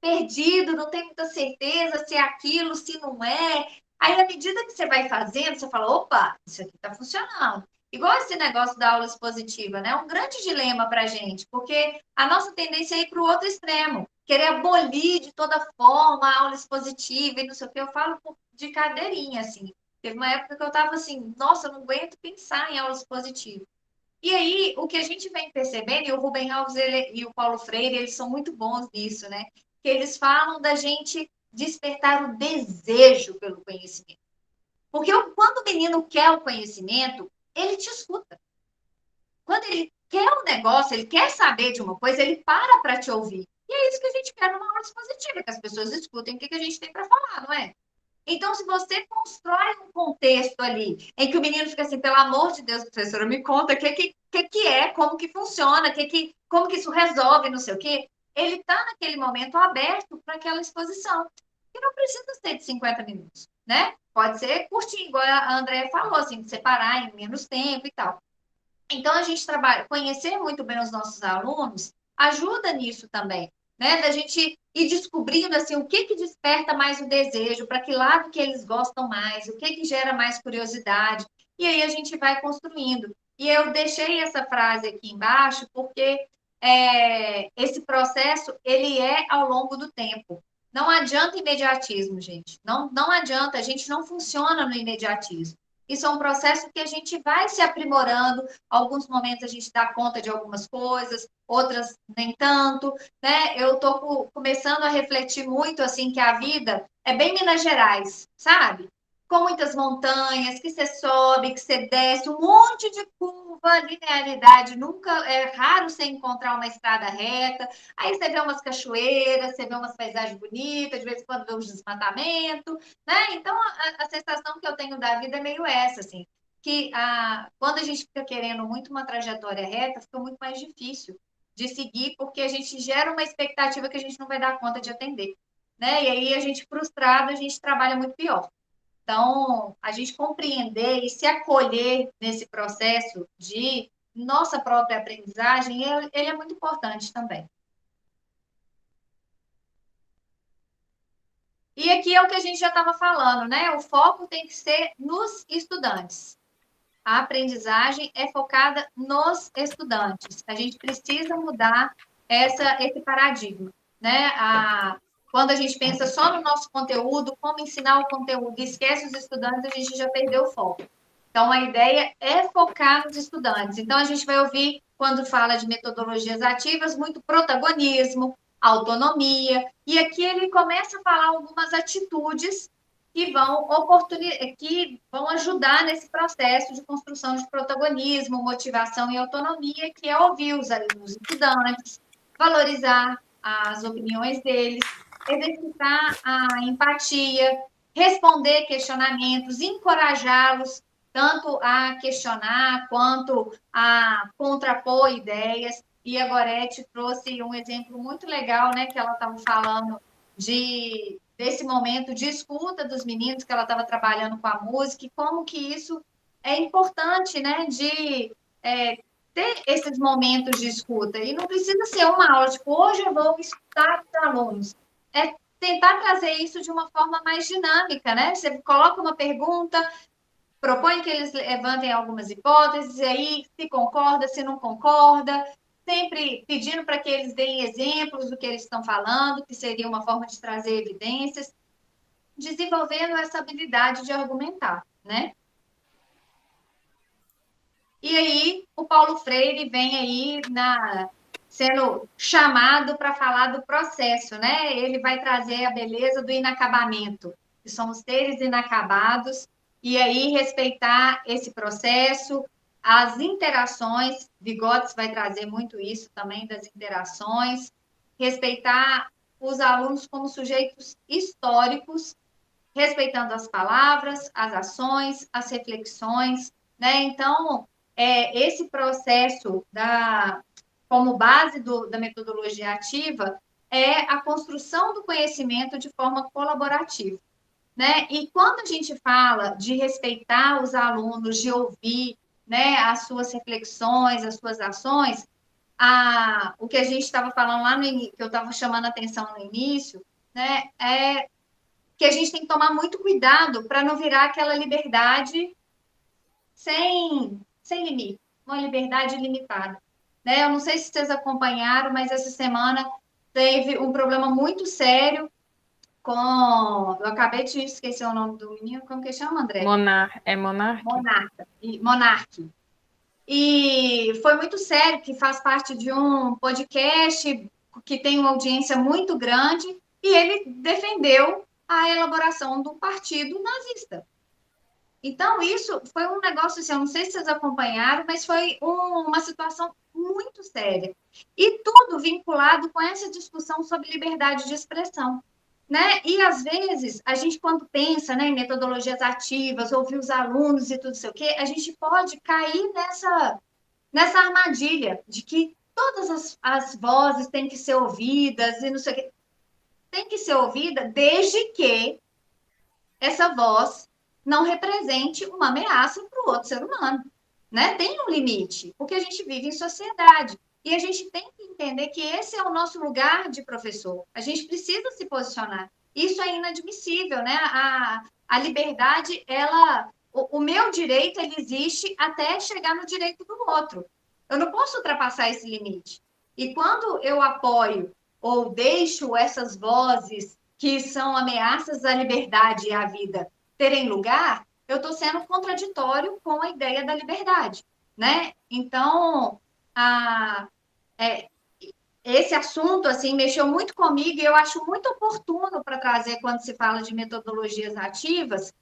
perdido, não tem muita certeza se é aquilo, se não é. Aí, à medida que você vai fazendo, você fala, opa, isso aqui está funcionando. Igual esse negócio da aula expositiva, né? É um grande dilema para a gente, porque a nossa tendência é ir para o outro extremo, querer abolir de toda forma a aula expositiva e não sei o que. Eu falo de cadeirinha, assim. Teve uma época que eu estava assim, nossa, eu não aguento pensar em aula expositiva. E aí, o que a gente vem percebendo, e o Rubem Alves e o Paulo Freire, eles são muito bons nisso, né? Que eles falam da gente despertar o desejo pelo conhecimento. Porque quando o menino quer o conhecimento, ele te escuta. Quando ele quer um negócio, ele quer saber de uma coisa, ele para te ouvir. E é isso que a gente quer numa aula expositiva, que as pessoas escutem o que a gente tem para falar, não é? Então, se você constrói um contexto ali, em que o menino fica assim, pelo amor de Deus, professora, me conta o que é, como que funciona, como que isso resolve, não sei o quê, ele está naquele momento aberto para aquela exposição. E não precisa ser de 50 minutos, né? Pode ser curtinho, igual a Andrea falou, assim, separar em menos tempo e tal. Então, a gente trabalha, conhecer muito bem os nossos alunos ajuda nisso também, né? Da gente ir descobrindo, assim, o que desperta mais o desejo, para que lado que eles gostam mais, o que gera mais curiosidade, e aí a gente vai construindo. E eu deixei essa frase aqui embaixo, porque esse processo, ele é ao longo do tempo. Não adianta imediatismo, gente. Não adianta, a gente não funciona no imediatismo. Isso é um processo que a gente vai se aprimorando. Alguns momentos a gente dá conta de algumas coisas, outras nem tanto, né? Eu estou começando a refletir muito assim que a vida é bem Minas Gerais, sabe? Com muitas montanhas, que você sobe, que você desce, um monte de curva, linearidade, nunca é raro você encontrar uma estrada reta. Aí você vê umas cachoeiras, você vê umas paisagens bonitas, de vez em quando vê uns desmatamentos, né? Então a sensação que eu tenho da vida é meio essa, assim, que quando a gente fica querendo muito uma trajetória reta, fica muito mais difícil de seguir, porque a gente gera uma expectativa que a gente não vai dar conta de atender, né? E aí a gente frustrado, a gente trabalha muito pior. Então, a gente compreender e se acolher nesse processo de nossa própria aprendizagem, ele é muito importante também. E aqui é o que a gente já estava falando, né? O foco tem que ser nos estudantes. A aprendizagem é focada nos estudantes. A gente precisa mudar esse paradigma, né? Quando a gente pensa só no nosso conteúdo, como ensinar o conteúdo, e esquece os estudantes, a gente já perdeu o foco. Então, a ideia é focar nos estudantes. Então, a gente vai ouvir, quando fala de metodologias ativas, muito protagonismo, autonomia, e aqui ele começa a falar algumas atitudes que vão ajudar nesse processo de construção de protagonismo, motivação e autonomia, que é ouvir os alunos estudantes, valorizar as opiniões deles, exercitar a empatia, responder questionamentos, encorajá-los tanto a questionar quanto a contrapor ideias. E a Gorete trouxe um exemplo muito legal, né, que ela estava falando desse momento de escuta dos meninos, que ela estava trabalhando com a música, e como que isso é importante, né, de ter esses momentos de escuta. E não precisa ser uma aula, tipo, hoje eu vou escutar os alunos. É tentar trazer isso de uma forma mais dinâmica, né? Você coloca uma pergunta, propõe que eles levantem algumas hipóteses, e aí se concorda, se não concorda, sempre pedindo para que eles deem exemplos do que eles estão falando, que seria uma forma de trazer evidências, desenvolvendo essa habilidade de argumentar, né? E aí o Paulo Freire vem aí sendo chamado para falar do processo, né? Ele vai trazer a beleza do inacabamento, que somos seres inacabados, e aí respeitar esse processo, as interações, Vygotsky vai trazer muito isso também das interações, respeitar os alunos como sujeitos históricos, respeitando as palavras, as ações, as reflexões, né? Então, esse processo como base da metodologia ativa é a construção do conhecimento de forma colaborativa, né? E quando a gente fala de respeitar os alunos, de ouvir, né, as suas reflexões, as suas ações, o que a gente estava falando lá no início, que eu estava chamando a atenção no início, né, é que a gente tem que tomar muito cuidado para não virar aquela liberdade sem limite, uma liberdade limitada. Né? Eu não sei se vocês acompanharam, mas essa semana teve um problema muito sério com... Eu acabei de esquecer o nome do menino, como que chama, André? Monarque. E foi muito sério, que faz parte de um podcast que tem uma audiência muito grande, e ele defendeu a elaboração do partido nazista. Então, isso foi um negócio, assim, eu não sei se vocês acompanharam, mas foi uma situação muito muito séria. E tudo vinculado com essa discussão sobre liberdade de expressão. Né? E, às vezes, a gente, quando pensa, né, em metodologias ativas, ouvir os alunos e tudo sei o quê, a gente pode cair nessa armadilha de que todas as vozes têm que ser ouvidas e não sei o quê. Tem que ser ouvida desde que essa voz não represente uma ameaça para o outro ser humano. Né? Tem um limite, porque a gente vive em sociedade. E a gente tem que entender que esse é o nosso lugar de professor. A gente precisa se posicionar. Isso é inadmissível, né? A liberdade, o meu direito, ele existe até chegar no direito do outro. Eu não posso ultrapassar esse limite. E quando eu apoio ou deixo essas vozes que são ameaças à liberdade e à vida terem lugar, eu estou sendo contraditório com a ideia da liberdade, né? Então, esse assunto assim mexeu muito comigo e eu acho muito oportuno para trazer quando se fala de metodologias ativas,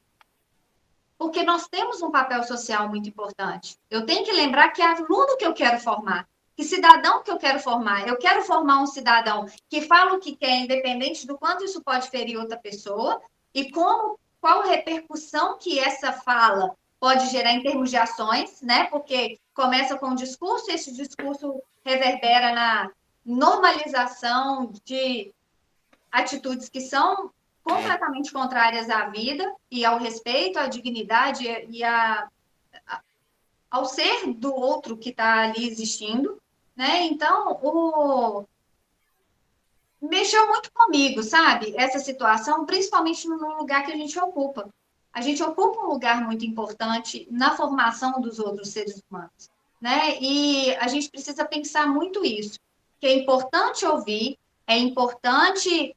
porque nós temos um papel social muito importante. Eu tenho que lembrar que é aluno que eu quero formar, que cidadão que eu quero formar. Eu quero formar um cidadão que fala o que quer, independente do quanto isso pode ferir outra pessoa, e qual repercussão que essa fala pode gerar em termos de ações, né? Porque começa com um discurso, e esse discurso reverbera na normalização de atitudes que são completamente contrárias à vida e ao respeito, à dignidade e ao ser do outro que está ali existindo, né? Então, mexeu muito comigo, sabe? Essa situação, principalmente no lugar que a gente ocupa. A gente ocupa um lugar muito importante na formação dos outros seres humanos, né? E a gente precisa pensar muito isso, que é importante ouvir, é importante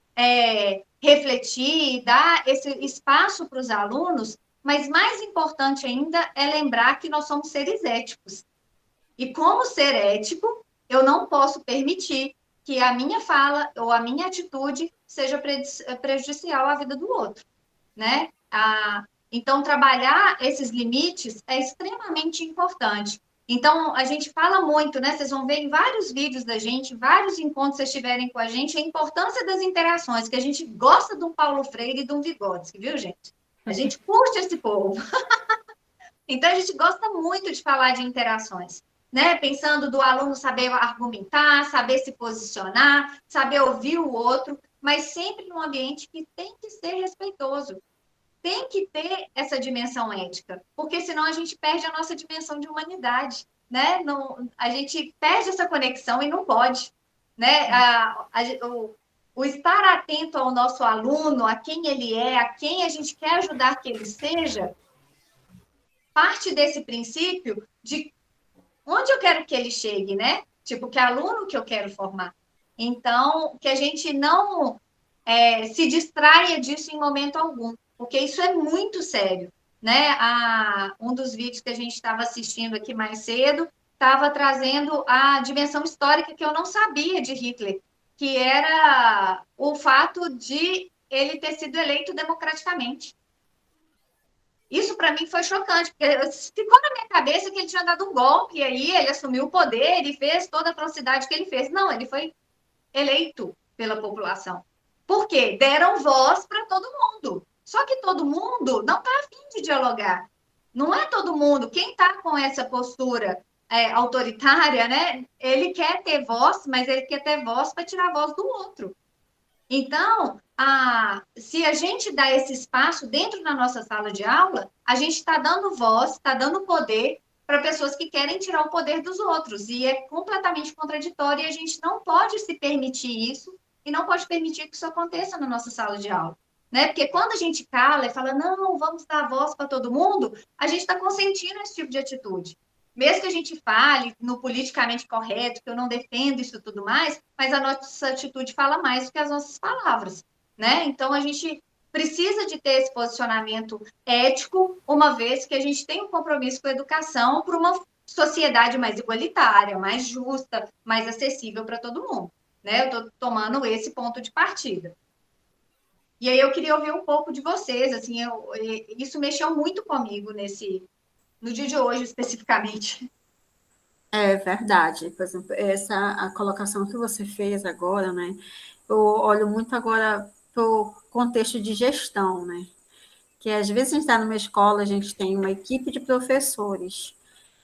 refletir e dar esse espaço para os alunos, mas mais importante ainda é lembrar que nós somos seres éticos. E como ser ético, eu não posso permitir que a minha fala ou a minha atitude seja prejudicial à vida do outro, né? Então, trabalhar esses limites é extremamente importante. Então, a gente fala muito, né? Vocês vão ver em vários vídeos da gente, vários encontros que vocês tiverem com a gente, a importância das interações, que a gente gosta de um Paulo Freire e de um Vygotsky, viu, gente? A gente curte esse povo. Então, a gente gosta muito de falar de interações, né? Pensando do aluno saber argumentar, saber se posicionar, saber ouvir o outro, mas sempre num ambiente que tem que ser respeitoso. Tem que ter essa dimensão ética, porque senão a gente perde a nossa dimensão de humanidade, né? Não, a gente perde essa conexão e não pode, né? O estar atento ao nosso aluno, a quem ele é, a quem a gente quer ajudar que ele seja, parte desse princípio de onde eu quero que ele chegue, né? Tipo, que aluno que eu quero formar. Então, que a gente não se distraia disso em momento algum, porque isso é muito sério, né? Um dos vídeos que a gente estava assistindo aqui mais cedo estava trazendo a dimensão histórica que eu não sabia de Hitler, que era o fato de ele ter sido eleito democraticamente. Isso para mim foi chocante, porque ficou na minha cabeça que ele tinha dado um golpe, e aí ele assumiu o poder e fez toda a atrocidade que ele fez. Não, ele foi eleito pela população. Por quê? Deram voz para todo mundo. Só que todo mundo não está afim de dialogar. Não é todo mundo. Quem está com essa postura autoritária, né? Ele quer ter voz, mas ele quer ter voz para tirar a voz do outro. Então, se a gente dá esse espaço dentro da nossa sala de aula, a gente está dando voz, está dando poder para pessoas que querem tirar o poder dos outros. E é completamente contraditório e a gente não pode se permitir isso e não pode permitir que isso aconteça na nossa sala de aula. Né? Porque quando a gente cala e fala, não, vamos dar voz para todo mundo, a gente está consentindo esse tipo de atitude. Mesmo que a gente fale no politicamente correto, que eu não defendo isso tudo mais, mas a nossa atitude fala mais do que as nossas palavras, né? Então, a gente precisa de ter esse posicionamento ético, uma vez que a gente tem um compromisso com a educação para uma sociedade mais igualitária, mais justa, mais acessível para todo mundo, né? Eu estou tomando esse ponto de partida. E aí eu queria ouvir um pouco de vocês, assim, isso mexeu muito comigo no dia de hoje, especificamente. É verdade. Por exemplo, a colocação que você fez agora, né? Eu olho muito agora para o contexto de gestão, né? Que às vezes a gente está numa escola, a gente tem uma equipe de professores,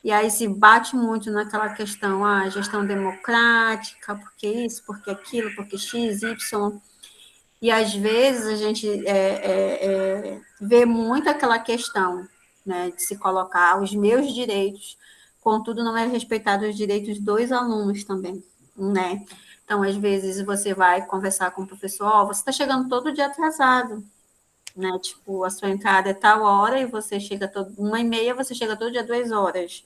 e aí se bate muito naquela questão, gestão democrática, porque isso, porque aquilo, porque X, Y, e às vezes a gente vê muito aquela questão, né, de se colocar os meus direitos, contudo não é respeitado os direitos dos alunos também, né? Então, às vezes você vai conversar com o professor, você está chegando todo dia atrasado, né? Tipo, a sua entrada é tal hora e você chega todo 1h30, você chega todo dia 2 horas,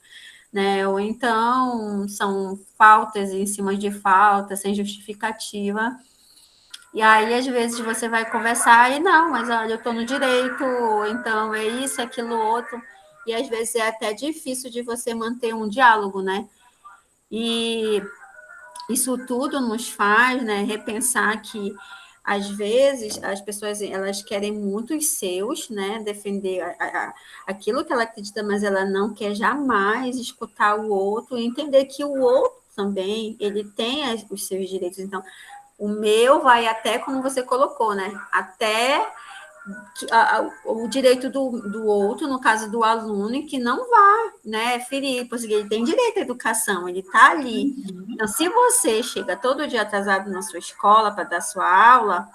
né? Ou então são faltas em cima de faltas, sem justificativa. E aí, às vezes, você vai conversar e não, mas olha, eu estou no direito, então é isso, aquilo, outro. E às vezes é até difícil de você manter um diálogo, né? E isso tudo nos faz, né, repensar que às vezes as pessoas elas querem muito os seus, né, defender aquilo que ela acredita, mas ela não quer jamais escutar o outro e entender que o outro também ele tem os seus direitos. Então, o meu vai até como você colocou, né, até o direito do outro, no caso do aluno, e que não vá, né, ferir, porque ele tem direito à educação, ele está ali. Então, se você chega todo dia atrasado na sua escola para dar sua aula,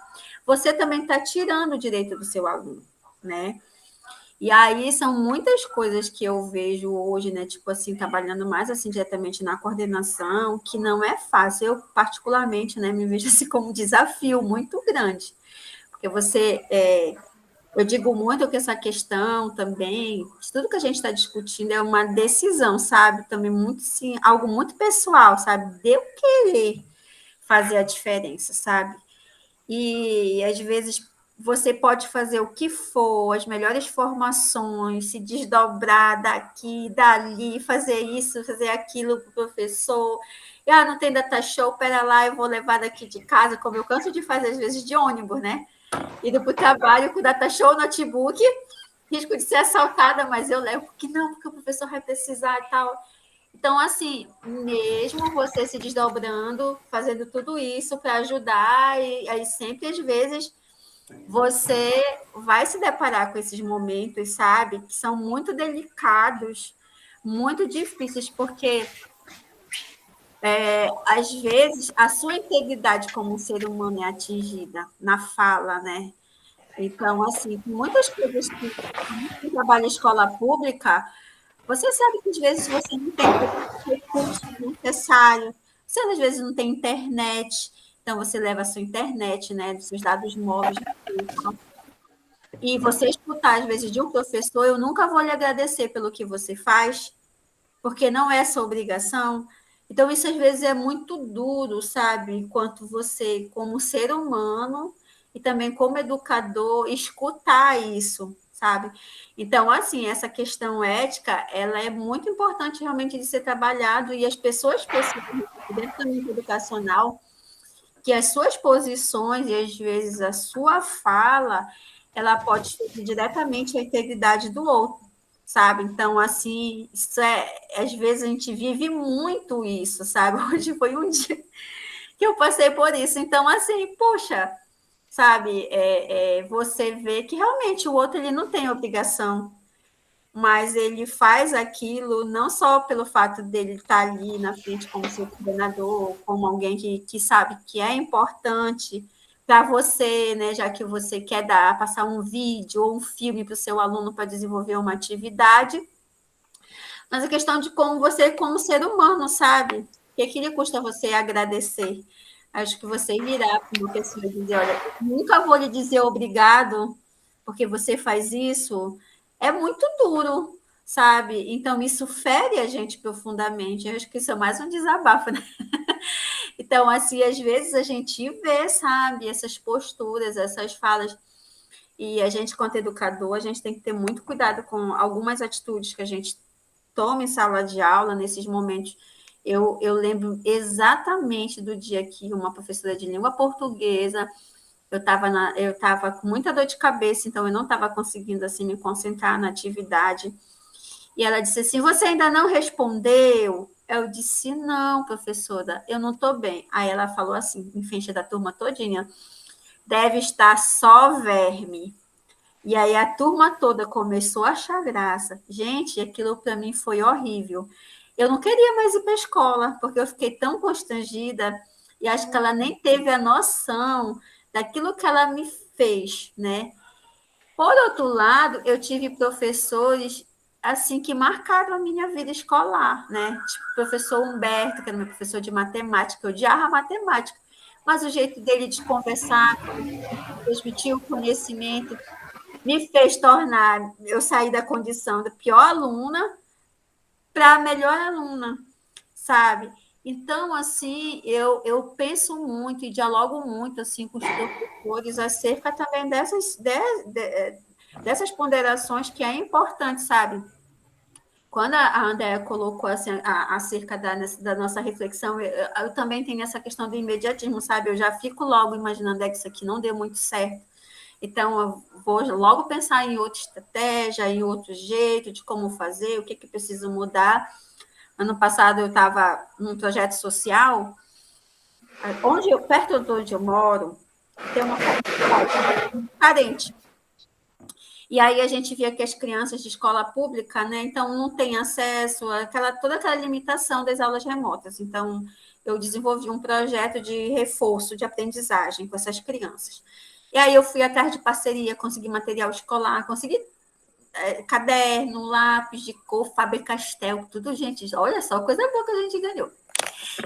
você também está tirando o direito do seu aluno, né? E aí são muitas coisas que eu vejo hoje, né, tipo assim, trabalhando mais assim diretamente na coordenação, que não é fácil. Eu, particularmente, né, me vejo assim como um desafio muito grande, porque eu digo muito que essa questão também, tudo que a gente está discutindo é uma decisão, sabe? Também muito, sim, algo muito pessoal, sabe? De eu querer fazer a diferença, sabe? E às vezes você pode fazer o que for, as melhores formações, se desdobrar daqui, dali, fazer isso, fazer aquilo para o professor. E, não tem data show, pera lá, eu vou levar daqui de casa, como eu canso de fazer às vezes de ônibus, né? Indo para o trabalho com data show, notebook, risco de ser assaltada, mas eu levo, porque não, porque o professor vai precisar e tal. Então, assim, mesmo você se desdobrando, fazendo tudo isso para ajudar, e aí sempre, às vezes, você vai se deparar com esses momentos, sabe, que são muito delicados, muito difíceis, porque às vezes a sua integridade como ser humano é atingida na fala, né? Então, assim, muitas coisas que trabalha em escola pública, você sabe que às vezes você não tem o recurso necessário, você às vezes não tem internet, então você leva a sua internet, né, dos seus dados móveis, e você escutar às vezes de um professor, eu nunca vou lhe agradecer pelo que você faz, porque não é sua obrigação. Então, isso às vezes é muito duro, sabe? Enquanto você, como ser humano e também como educador, escutar isso, sabe? Então, assim, essa questão ética, ela é muito importante realmente de ser trabalhado e as pessoas precisam, dentro do ambiente educacional, que as suas posições e às vezes a sua fala, ela pode ferir diretamente a integridade do outro, sabe? Então, assim, às vezes a gente vive muito isso, sabe? Hoje foi um dia que eu passei por isso. Então, assim, poxa, sabe? Você vê que realmente o outro ele não tem obrigação, mas ele faz aquilo não só pelo fato dele estar ali na frente como seu coordenador, como alguém que sabe que é importante para você, né, já que você quer passar um vídeo ou um filme para o seu aluno para desenvolver uma atividade, mas a questão de como você, como ser humano, sabe? O que lhe custa você agradecer? Acho que você virar para uma pessoa e dizer, olha, nunca vou lhe dizer obrigado, porque você faz isso, é muito duro, sabe? Então, isso fere a gente profundamente. Eu acho que isso é mais um desabafo, né? Então, assim, às vezes a gente vê, sabe, essas posturas, essas falas, e a gente, quanto educador, a gente tem que ter muito cuidado com algumas atitudes que a gente toma em sala de aula, nesses momentos. Eu lembro exatamente do dia que uma professora de língua portuguesa, eu estava com muita dor de cabeça, então eu não estava conseguindo assim me concentrar na atividade. E ela disse assim: você ainda não respondeu? Eu disse, não, professora, eu não estou bem. Aí ela falou assim, em frente da turma todinha, deve estar só verme. E aí a turma toda começou a achar graça. Gente, aquilo para mim foi horrível. Eu não queria mais ir para a escola, porque eu fiquei tão constrangida e acho que ela nem teve a noção daquilo que ela me fez, né? Por outro lado, eu tive professores assim que marcaram a minha vida escolar, né? Tipo, o professor Humberto, que era meu professor de matemática, eu odiava matemática, mas o jeito dele de conversar, transmitir o conhecimento, me fez tornar eu sair da condição da pior aluna para a melhor aluna, sabe? Então, assim, eu penso muito e dialogo muito assim com os professores acerca também dessas ponderações que é importante, sabe? Quando a Andréa colocou assim, acerca da nossa reflexão, eu também tenho essa questão do imediatismo, sabe? Eu já fico logo imaginando que isso aqui não deu muito certo. Então, eu vou logo pensar em outra estratégia, em outro jeito de como fazer, o que preciso mudar. Ano passado, eu estava num projeto social, perto de onde eu moro, tem uma comunidade carente. E aí a gente via que as crianças de escola pública, né, então não tem acesso toda aquela limitação das aulas remotas. Então, eu desenvolvi um projeto de reforço de aprendizagem com essas crianças. E aí eu fui atrás de parceria, consegui material escolar, consegui caderno, lápis de cor, Faber-Castell, tudo, gente, olha só, coisa boa que a gente ganhou.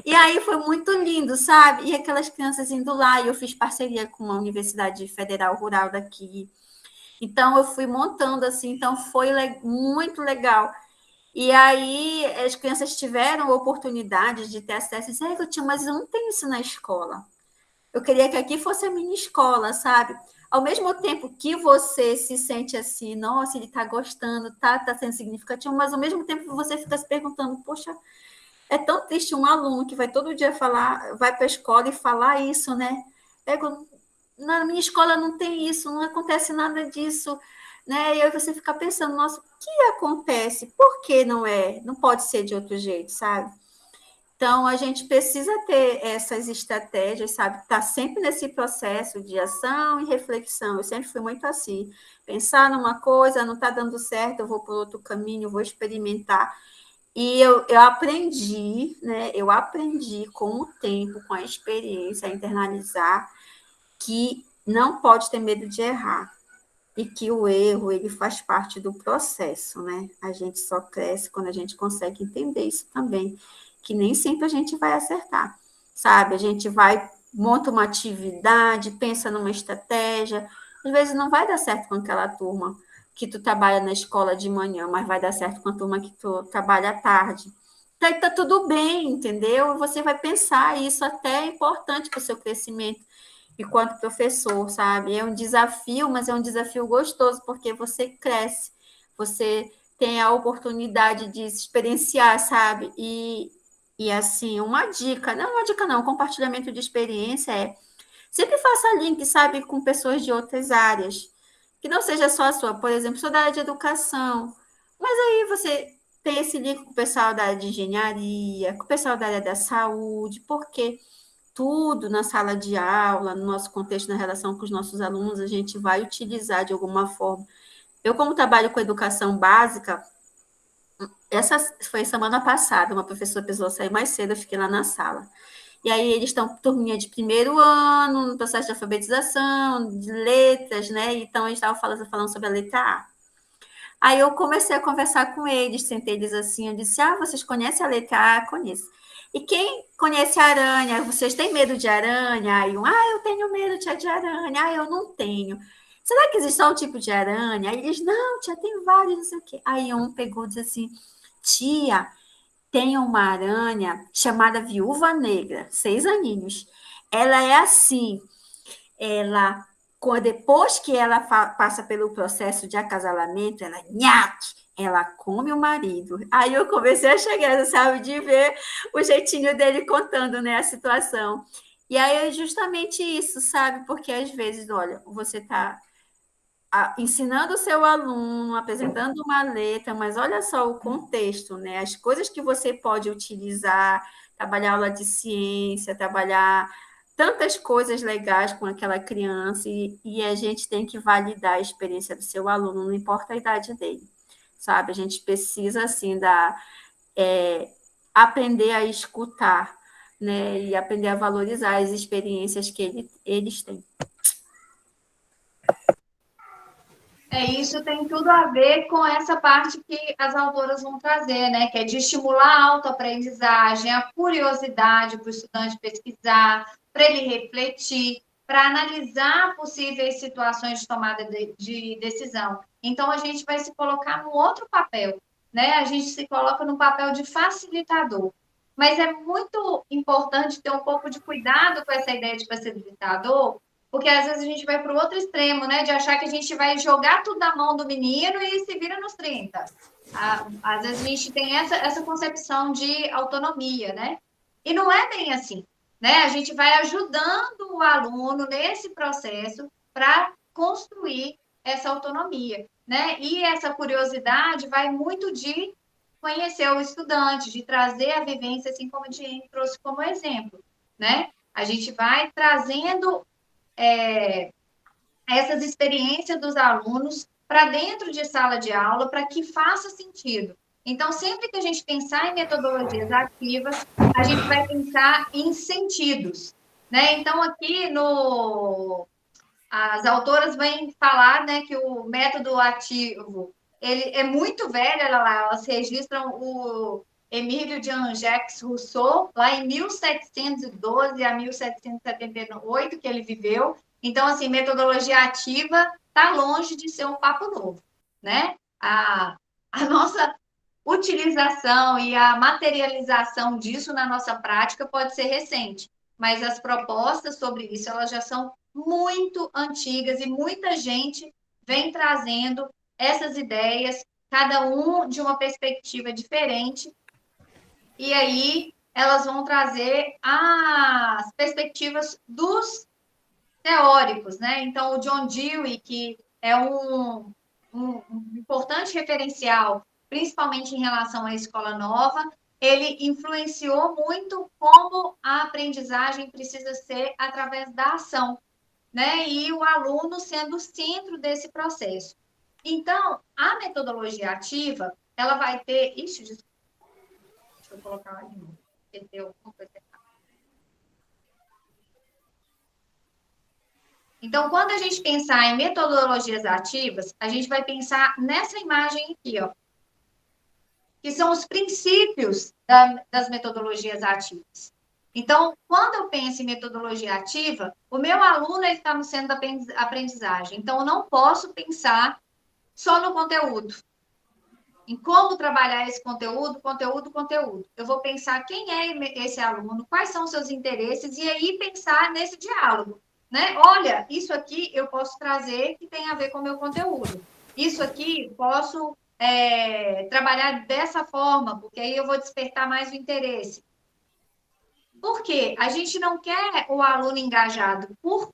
E aí foi muito lindo, sabe? E aquelas crianças indo lá, e eu fiz parceria com uma universidade federal rural daqui. Então, eu fui montando assim, então foi muito legal. E aí, as crianças tiveram oportunidade de ter acesso. Eu disse, mas eu não tenho isso na escola. Eu queria que aqui fosse a minha escola, sabe? Ao mesmo tempo que você se sente assim, nossa, ele está gostando, tá sendo significativo, mas ao mesmo tempo você fica se perguntando, poxa, é tão triste um aluno que vai todo dia falar, vai para a escola e falar isso, né? Na minha escola não tem isso, não acontece nada disso, né? E aí você fica pensando, nossa, o que acontece? Por que não é? Não pode ser de outro jeito, sabe? Então, a gente precisa ter essas estratégias, sabe? Estar sempre nesse processo de ação e reflexão. Eu sempre fui muito assim. Pensar numa coisa, não está dando certo, eu vou por outro caminho, vou experimentar. E eu aprendi, né? Eu aprendi com o tempo, com a experiência, a internalizar que não pode ter medo de errar. E que o erro, ele faz parte do processo, né? A gente só cresce quando a gente consegue entender isso também, que nem sempre a gente vai acertar, sabe? A gente monta uma atividade, pensa numa estratégia, às vezes não vai dar certo com aquela turma que tu trabalha na escola de manhã, mas vai dar certo com a turma que tu trabalha à tarde. Daí tá tudo bem, entendeu? Você vai pensar, isso até é importante para o seu crescimento enquanto professor, sabe? É um desafio, mas é um desafio gostoso, porque você cresce, você tem a oportunidade de se experienciar, sabe? E assim, uma dica não, um compartilhamento de experiência sempre faça link, sabe, com pessoas de outras áreas, que não seja só a sua, por exemplo, sou da área de educação, mas aí você tem esse link com o pessoal da área de engenharia, com o pessoal da área da saúde, porque tudo na sala de aula, no nosso contexto, na relação com os nossos alunos, a gente vai utilizar de alguma forma. Eu, como trabalho com educação básica, essa foi semana passada, uma professora precisou sair mais cedo, eu fiquei lá na sala. E aí eles estão turminha de primeiro ano, no processo de alfabetização, de letras, né? Então, eles estavam falando sobre a letra A. Aí eu comecei a conversar com eles, sentei eles assim, eu disse, vocês conhecem a letra A? Conheço. E quem conhece a aranha? Vocês têm medo de aranha? Aí eu tenho medo de aranha. Eu não tenho. Será que existe só um tipo de aranha? Aí eles, não, tia, tem vários, não sei o quê. Aí um pegou e disse assim, tia, tem uma aranha chamada viúva negra, 6 aninhos. Ela é assim, ela depois que ela passa pelo processo de acasalamento, ela come o marido. Aí eu comecei a chegar, sabe, de ver o jeitinho dele contando, né, a situação. E aí é justamente isso, sabe? Porque às vezes, olha, você está ensinando o seu aluno, apresentando uma letra, mas olha só o contexto, né? As coisas que você pode utilizar, trabalhar aula de ciência, trabalhar tantas coisas legais com aquela criança, e a gente tem que validar a experiência do seu aluno, não importa a idade dele, sabe? A gente precisa, assim, aprender a escutar, né? E aprender a valorizar as experiências que eles têm. Isso tem tudo a ver com essa parte que as autoras vão trazer, né? Que é de estimular a autoaprendizagem, a curiosidade para o estudante pesquisar, para ele refletir, para analisar possíveis situações de tomada de decisão. Então, a gente vai se colocar no outro papel, né? A gente se coloca no papel de facilitador. Mas é muito importante ter um pouco de cuidado com essa ideia de facilitador, porque às vezes a gente vai para o outro extremo, né? De achar que a gente vai jogar tudo na mão do menino e se vira nos 30. Às vezes a gente tem essa concepção de autonomia, né? E não é bem assim, né? A gente vai ajudando o aluno nesse processo para construir essa autonomia, né? E essa curiosidade vai muito de conhecer o estudante, de trazer a vivência, assim como a gente trouxe como exemplo, né? A gente vai trazendo essas experiências dos alunos para dentro de sala de aula para que faça sentido. Então, sempre que a gente pensar em metodologias ativas, a gente vai pensar em sentidos, né? Então, aqui as autoras vêm falar, né, que o método ativo ele é muito velho, elas registram o Emílio Jean-Jacques Rousseau, lá em 1712 a 1778, que ele viveu. Então, assim, metodologia ativa está longe de ser um papo novo, né? A nossa utilização e a materialização disso na nossa prática pode ser recente, mas as propostas sobre isso, elas já são muito antigas e muita gente vem trazendo essas ideias, cada um de uma perspectiva diferente, e aí elas vão trazer as perspectivas dos teóricos, né? Então, o John Dewey, que é um importante referencial, principalmente em relação à escola nova, ele influenciou muito como a aprendizagem precisa ser através da ação, né? E o aluno sendo o centro desse processo. Então, a metodologia ativa, ela vai ter... Ixi, desculpa. Deixa eu colocar lá de novo. Perdeu alguma coisa. Então, quando a gente pensar em metodologias ativas, a gente vai pensar nessa imagem aqui, ó, que são os princípios das metodologias ativas. Então, quando eu penso em metodologia ativa, o meu aluno está no centro da aprendizagem. Então, eu não posso pensar só no conteúdo, em como trabalhar esse conteúdo. Eu vou pensar quem é esse aluno, quais são os seus interesses, e aí pensar nesse diálogo. Né? Olha, isso aqui eu posso trazer que tem a ver com o meu conteúdo. Isso aqui posso trabalhar dessa forma, porque aí eu vou despertar mais o interesse. Por quê? A gente não quer o aluno engajado por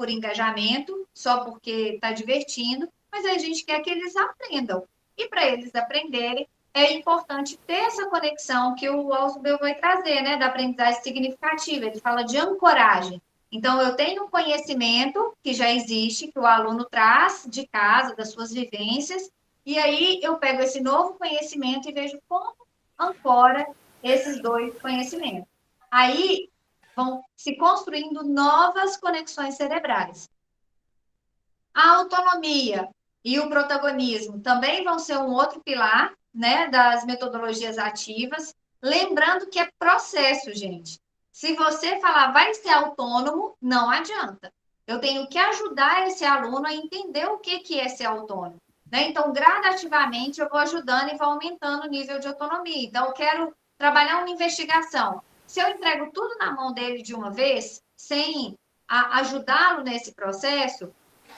engajamento, só porque está divertindo, mas a gente quer que eles aprendam. E para eles aprenderem, é importante ter essa conexão que o Ausubel vai trazer, né, da aprendizagem significativa. Ele fala de ancoragem. Então, eu tenho um conhecimento que já existe, que o aluno traz de casa, das suas vivências, e aí eu pego esse novo conhecimento e vejo como ancora esses dois conhecimentos. Aí vão se construindo novas conexões cerebrais. A autonomia e o protagonismo também vão ser um outro pilar, né, das metodologias ativas, lembrando que é processo, gente. Se você falar vai ser autônomo, não adianta. Eu tenho que ajudar esse aluno a entender o que é ser autônomo. Né? Então, gradativamente, eu vou ajudando e vou aumentando o nível de autonomia. Então, eu quero trabalhar uma investigação. Se eu entrego tudo na mão dele de uma vez, sem ajudá-lo nesse processo,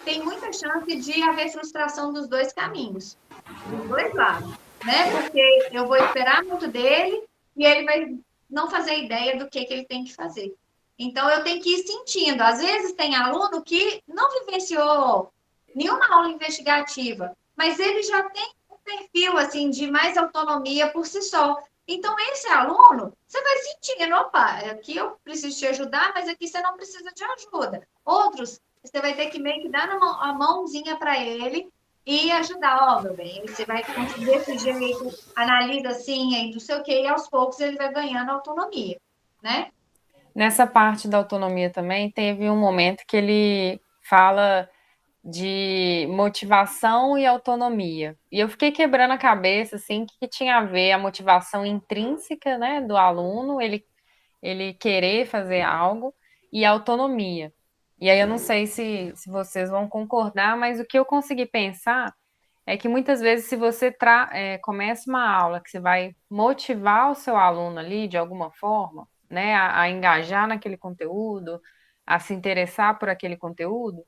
tem muita chance de haver frustração dos dois caminhos, dos dois lados, né? Porque eu vou esperar muito dele e ele vai não fazer ideia do que ele tem que fazer. Então, eu tenho que ir sentindo. Às vezes, tem aluno que não vivenciou nenhuma aula investigativa, mas ele já tem um perfil assim de mais autonomia por si só. Então, esse aluno, você vai sentindo, opa, aqui eu preciso te ajudar, mas aqui você não precisa de ajuda. Outros, você vai ter que meio que dar a mãozinha para ele e ajudar, ó, meu bem, você vai conseguir desse jeito, analisa assim, aí não sei o quê, e aos poucos ele vai ganhando autonomia, né? Nessa parte da autonomia também, teve um momento que ele fala de motivação e autonomia. E eu fiquei quebrando a cabeça, assim, o que tinha a ver a motivação intrínseca, né, do aluno, ele querer fazer algo, e a autonomia. E aí eu não sei se vocês vão concordar, mas o que eu consegui pensar é que muitas vezes, se você começa uma aula que você vai motivar o seu aluno ali de alguma forma, né, a engajar naquele conteúdo, a se interessar por aquele conteúdo,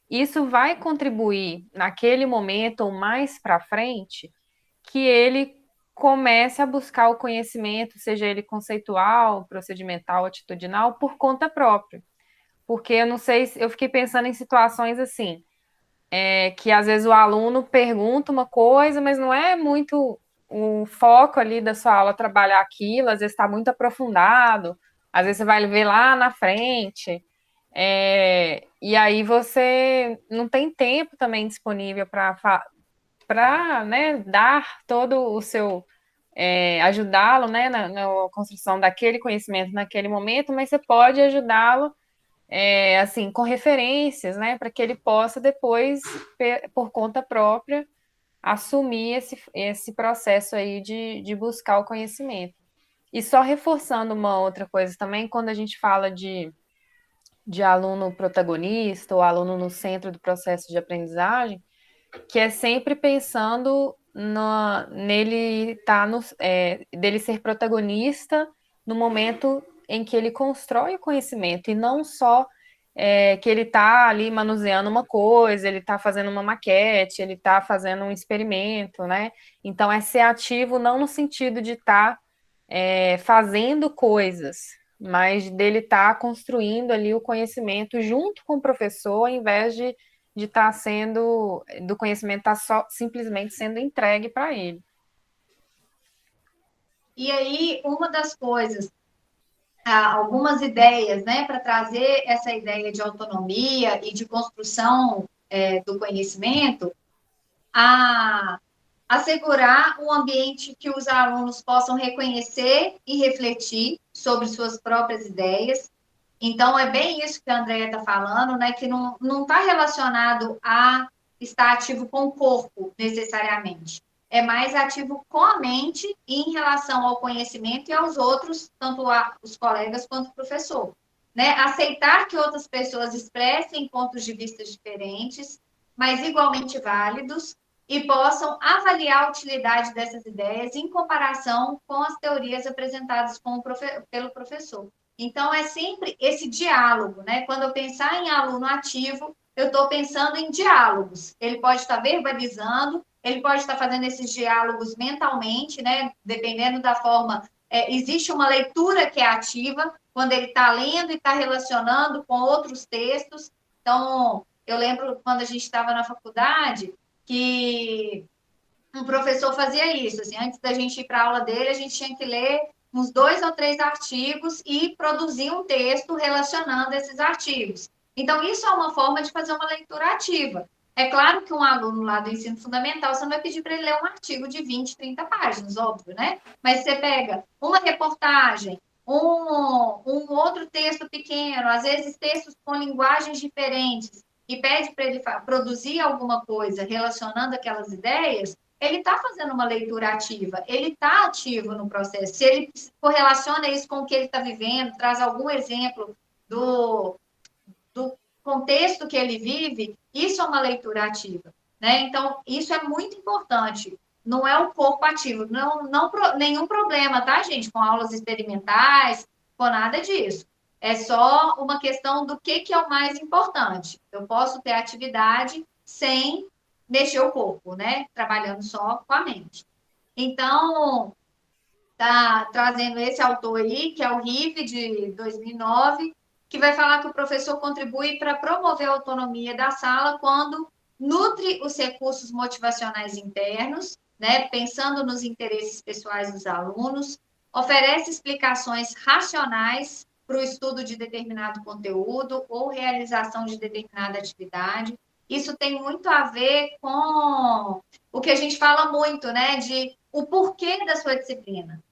isso vai contribuir naquele momento ou mais para frente que ele comece a buscar o conhecimento, seja ele conceitual, procedimental, atitudinal, por conta própria. Porque eu não sei, eu fiquei pensando em situações assim, que às vezes o aluno pergunta uma coisa, mas não é muito o foco ali da sua aula trabalhar aquilo, às vezes está muito aprofundado, às vezes você vai ver lá na frente, e aí você não tem tempo também disponível para dar todo o seu ajudá-lo, né, na construção daquele conhecimento naquele momento, mas você pode ajudá-lo assim, com referências, né, para que ele possa depois, por conta própria, assumir esse processo aí de buscar o conhecimento. E só reforçando uma outra coisa também, quando a gente fala de aluno protagonista ou aluno no centro do processo de aprendizagem, que é sempre pensando nele dele ser protagonista no momento em que ele constrói o conhecimento e não só que ele está ali manuseando uma coisa, ele está fazendo uma maquete, ele está fazendo um experimento, né? Então é ser ativo não no sentido de estar fazendo coisas, mas dele estar construindo ali o conhecimento junto com o professor, ao invés de estar do conhecimento estar só simplesmente sendo entregue para ele. E aí, uma das coisas, algumas ideias, né, para trazer essa ideia de autonomia e de construção do conhecimento, assegurar um ambiente que os alunos possam reconhecer e refletir sobre suas próprias ideias. Então, é bem isso que a Andrea está falando, né? Que não está relacionado a estar ativo com o corpo, necessariamente. É mais ativo com a mente em relação ao conhecimento e aos outros, tanto os colegas quanto o professor. Né? Aceitar que outras pessoas expressem pontos de vista diferentes, mas igualmente válidos, e possam avaliar a utilidade dessas ideias em comparação com as teorias apresentadas pelo professor. Então, é sempre esse diálogo, né? Quando eu pensar em aluno ativo, eu estou pensando em diálogos. Ele pode estar verbalizando, ele pode estar fazendo esses diálogos mentalmente, né? Dependendo da forma. Existe uma leitura que é ativa, quando ele está lendo e está relacionando com outros textos. Então, eu lembro quando a gente estava na faculdade, que um professor fazia isso, assim, antes da gente ir para a aula dele, a gente tinha que ler uns 2 ou 3 artigos e produzir um texto relacionando esses artigos. Então, isso é uma forma de fazer uma leitura ativa. É claro que um aluno lá do ensino fundamental, você não vai pedir para ele ler um artigo de 20, 30 páginas, óbvio, né? Mas você pega uma reportagem, um outro texto pequeno, às vezes textos com linguagens diferentes, e pede para ele produzir alguma coisa relacionando aquelas ideias, ele está fazendo uma leitura ativa, ele está ativo no processo. Se ele correlaciona isso com o que ele está vivendo, traz algum exemplo do contexto que ele vive, isso é uma leitura ativa. Né? Então, isso é muito importante. Não é o corpo ativo, nenhum problema, tá, gente? Com aulas experimentais, com nada disso. É só uma questão do que é o mais importante. Eu posso ter atividade sem mexer o corpo, né? Trabalhando só com a mente. Então, tá trazendo esse autor aí, que é o Rive, de 2009, que vai falar que o professor contribui para promover a autonomia da sala quando nutre os recursos motivacionais internos, né, pensando nos interesses pessoais dos alunos, oferece explicações racionais para o estudo de determinado conteúdo ou realização de determinada atividade. Isso tem muito a ver com o que a gente fala muito, né, de o porquê da sua disciplina.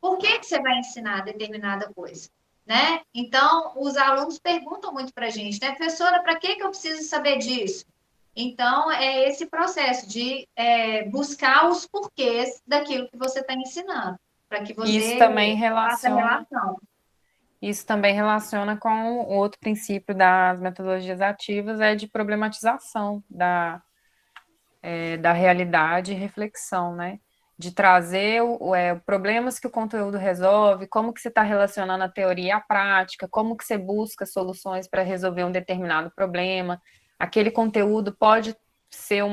Por que você vai ensinar determinada coisa? Né? Então, os alunos perguntam muito para a gente, né? Professora, para que eu preciso saber disso? Então, é esse processo de buscar os porquês daquilo que você está ensinando, para que Isso você também faça a relaciona, relação. isso também relaciona com o outro princípio das metodologias ativas, é de problematização da realidade e reflexão, né? De trazer problemas que o conteúdo resolve, como que você está relacionando a teoria à prática, como que você busca soluções para resolver um determinado problema. Aquele conteúdo pode ser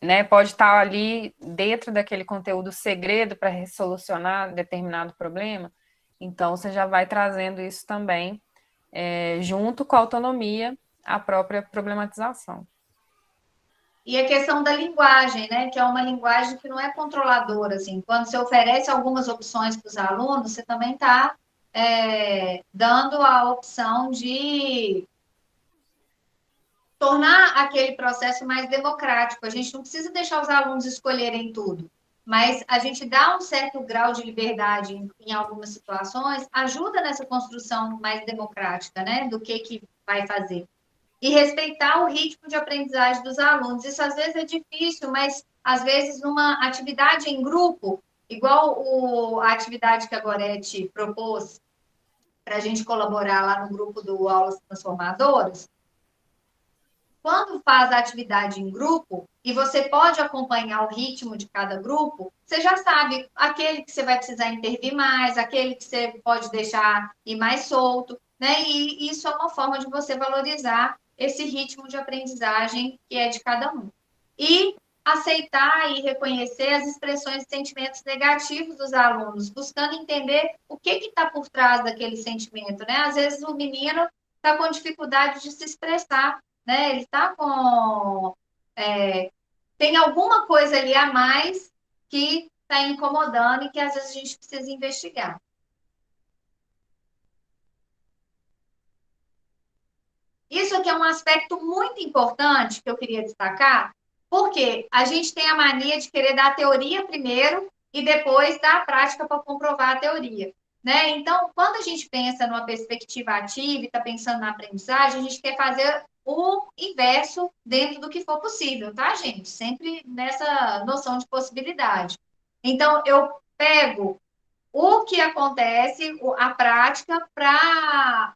né, pode estar ali dentro daquele conteúdo segredo para solucionar determinado problema. Então, você já vai trazendo isso também, junto com a autonomia, a própria problematização. E a questão da linguagem, né? Que é uma linguagem que não é controladora, assim. Quando você oferece algumas opções para os alunos, você também está dando a opção de tornar aquele processo mais democrático. A gente não precisa deixar os alunos escolherem tudo, mas a gente dá um certo grau de liberdade em algumas situações, ajuda nessa construção mais democrática, né? Do que vai fazer. E respeitar o ritmo de aprendizagem dos alunos. Isso às vezes é difícil, mas às vezes numa atividade em grupo, igual a atividade que a Gorete propôs para a gente colaborar lá no grupo do Aulas Transformadoras, quando faz a atividade em grupo e você pode acompanhar o ritmo de cada grupo, você já sabe aquele que você vai precisar intervir mais, aquele que você pode deixar ir mais solto, né? E isso é uma forma de você valorizar esse ritmo de aprendizagem que é de cada um. E aceitar e reconhecer as expressões de sentimentos negativos dos alunos, buscando entender o que está por trás daquele sentimento, né? Às vezes o menino está com dificuldade de se expressar, né? Ele está com. Tem alguma coisa ali a mais que está incomodando e que às vezes a gente precisa investigar. Isso aqui é um aspecto muito importante que eu queria destacar, porque a gente tem a mania de querer dar a teoria primeiro e depois dar a prática para comprovar a teoria. Né? Então, quando a gente pensa numa perspectiva ativa e está pensando na aprendizagem, a gente quer fazer o inverso dentro do que for possível, tá, gente? Sempre nessa noção de possibilidade. Então, eu pego o que acontece, a prática, para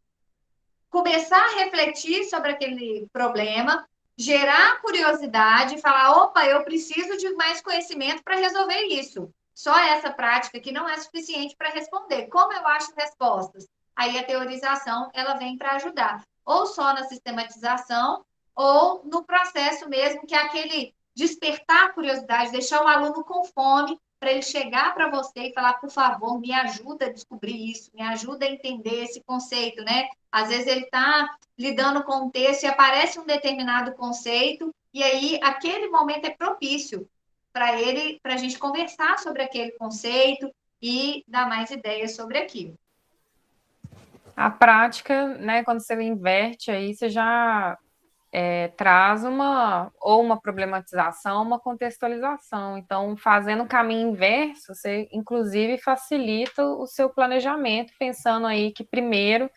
começar a refletir sobre aquele problema, gerar curiosidade e falar, opa, eu preciso de mais conhecimento para resolver isso. Só essa prática que não é suficiente para responder. Como eu acho respostas? Aí a teorização, ela vem para ajudar. Ou só na sistematização, ou no processo mesmo, que é aquele despertar a curiosidade, deixar o aluno com fome para ele chegar para você e falar, por favor, me ajuda a descobrir isso, me ajuda a entender esse conceito, né? Às vezes ele está lidando com um texto e aparece um determinado conceito, e aí aquele momento é propício para ele, para a gente conversar sobre aquele conceito e dar mais ideias sobre aquilo. A prática, né, quando você inverte aí, você já traz uma problematização, uma contextualização. Então, fazendo o caminho inverso, você inclusive facilita o seu planejamento, pensando aí que primeiro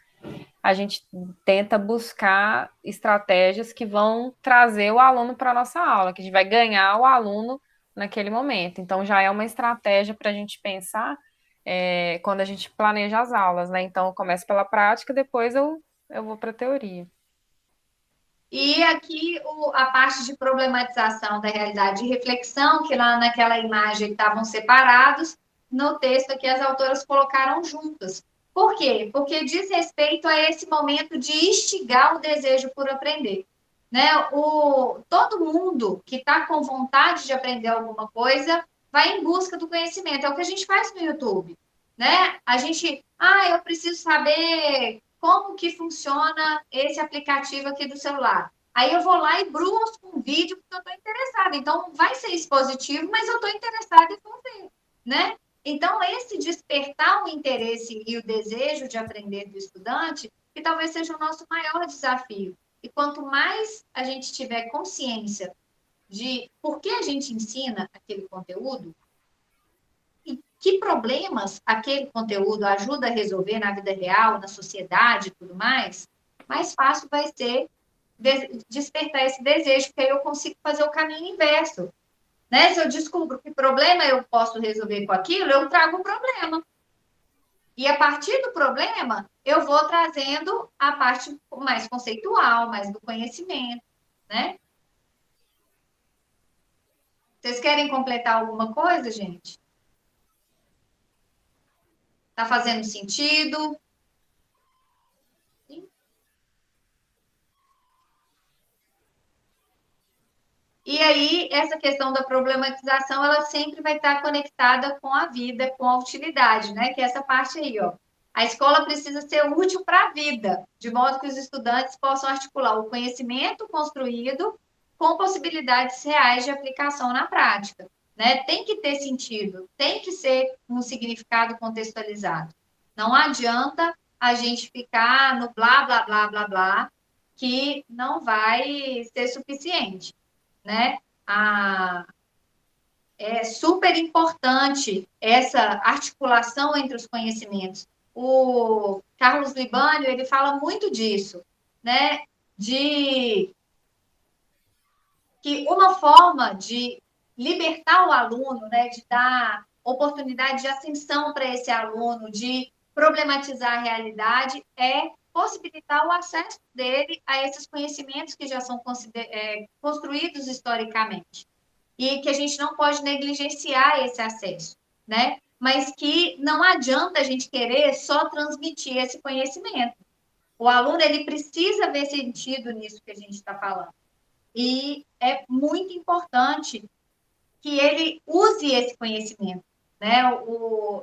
a gente tenta buscar estratégias que vão trazer o aluno para a nossa aula, que a gente vai ganhar o aluno naquele momento. Então, já é uma estratégia para a gente pensar quando a gente planeja as aulas, né? Então, eu começo pela prática, depois eu vou para a teoria. E aqui a parte de problematização da realidade e reflexão, que lá naquela imagem estavam separados, no texto aqui as autoras colocaram juntas. Por quê? Porque diz respeito a esse momento de instigar o desejo por aprender. Né? Todo mundo que está com vontade de aprender alguma coisa vai em busca do conhecimento. É o que a gente faz no YouTube. Né? A gente, eu preciso saber como que funciona esse aplicativo aqui do celular. Aí eu vou lá e brusco um vídeo porque eu estou interessada. Então, vai ser expositivo, mas eu estou interessada em fazer, né? Então, esse despertar o interesse e o desejo de aprender do estudante, que talvez seja o nosso maior desafio. E quanto mais a gente tiver consciência de por que a gente ensina aquele conteúdo e que problemas aquele conteúdo ajuda a resolver na vida real, na sociedade e tudo mais fácil vai ser despertar esse desejo, porque aí eu consigo fazer o caminho inverso. Né? Se eu descubro que problema eu posso resolver com aquilo, eu trago o problema. E a partir do problema, eu vou trazendo a parte mais conceitual, mais do conhecimento, né? Vocês querem completar alguma coisa, gente? Tá fazendo sentido? E aí, essa questão da problematização, ela sempre vai estar conectada com a vida, com a utilidade, né? Que é essa parte aí, ó. A escola precisa ser útil para a vida, de modo que os estudantes possam articular o conhecimento construído com possibilidades reais de aplicação na prática, né? Tem que ter sentido, tem que ser um significado contextualizado. Não adianta a gente ficar no blá, blá, blá, blá, blá, que não vai ser suficiente, né? É super importante essa articulação entre os conhecimentos. O Carlos Libânio, ele fala muito disso, né? De que uma forma de libertar o aluno, né? De dar oportunidade de ascensão para esse aluno, de problematizar a realidade, é possibilitar o acesso dele a esses conhecimentos que já são construídos historicamente. E que a gente não pode negligenciar esse acesso, né? Mas que não adianta a gente querer só transmitir esse conhecimento. O aluno, ele precisa ver sentido nisso que a gente está falando. E é muito importante que ele use esse conhecimento, né?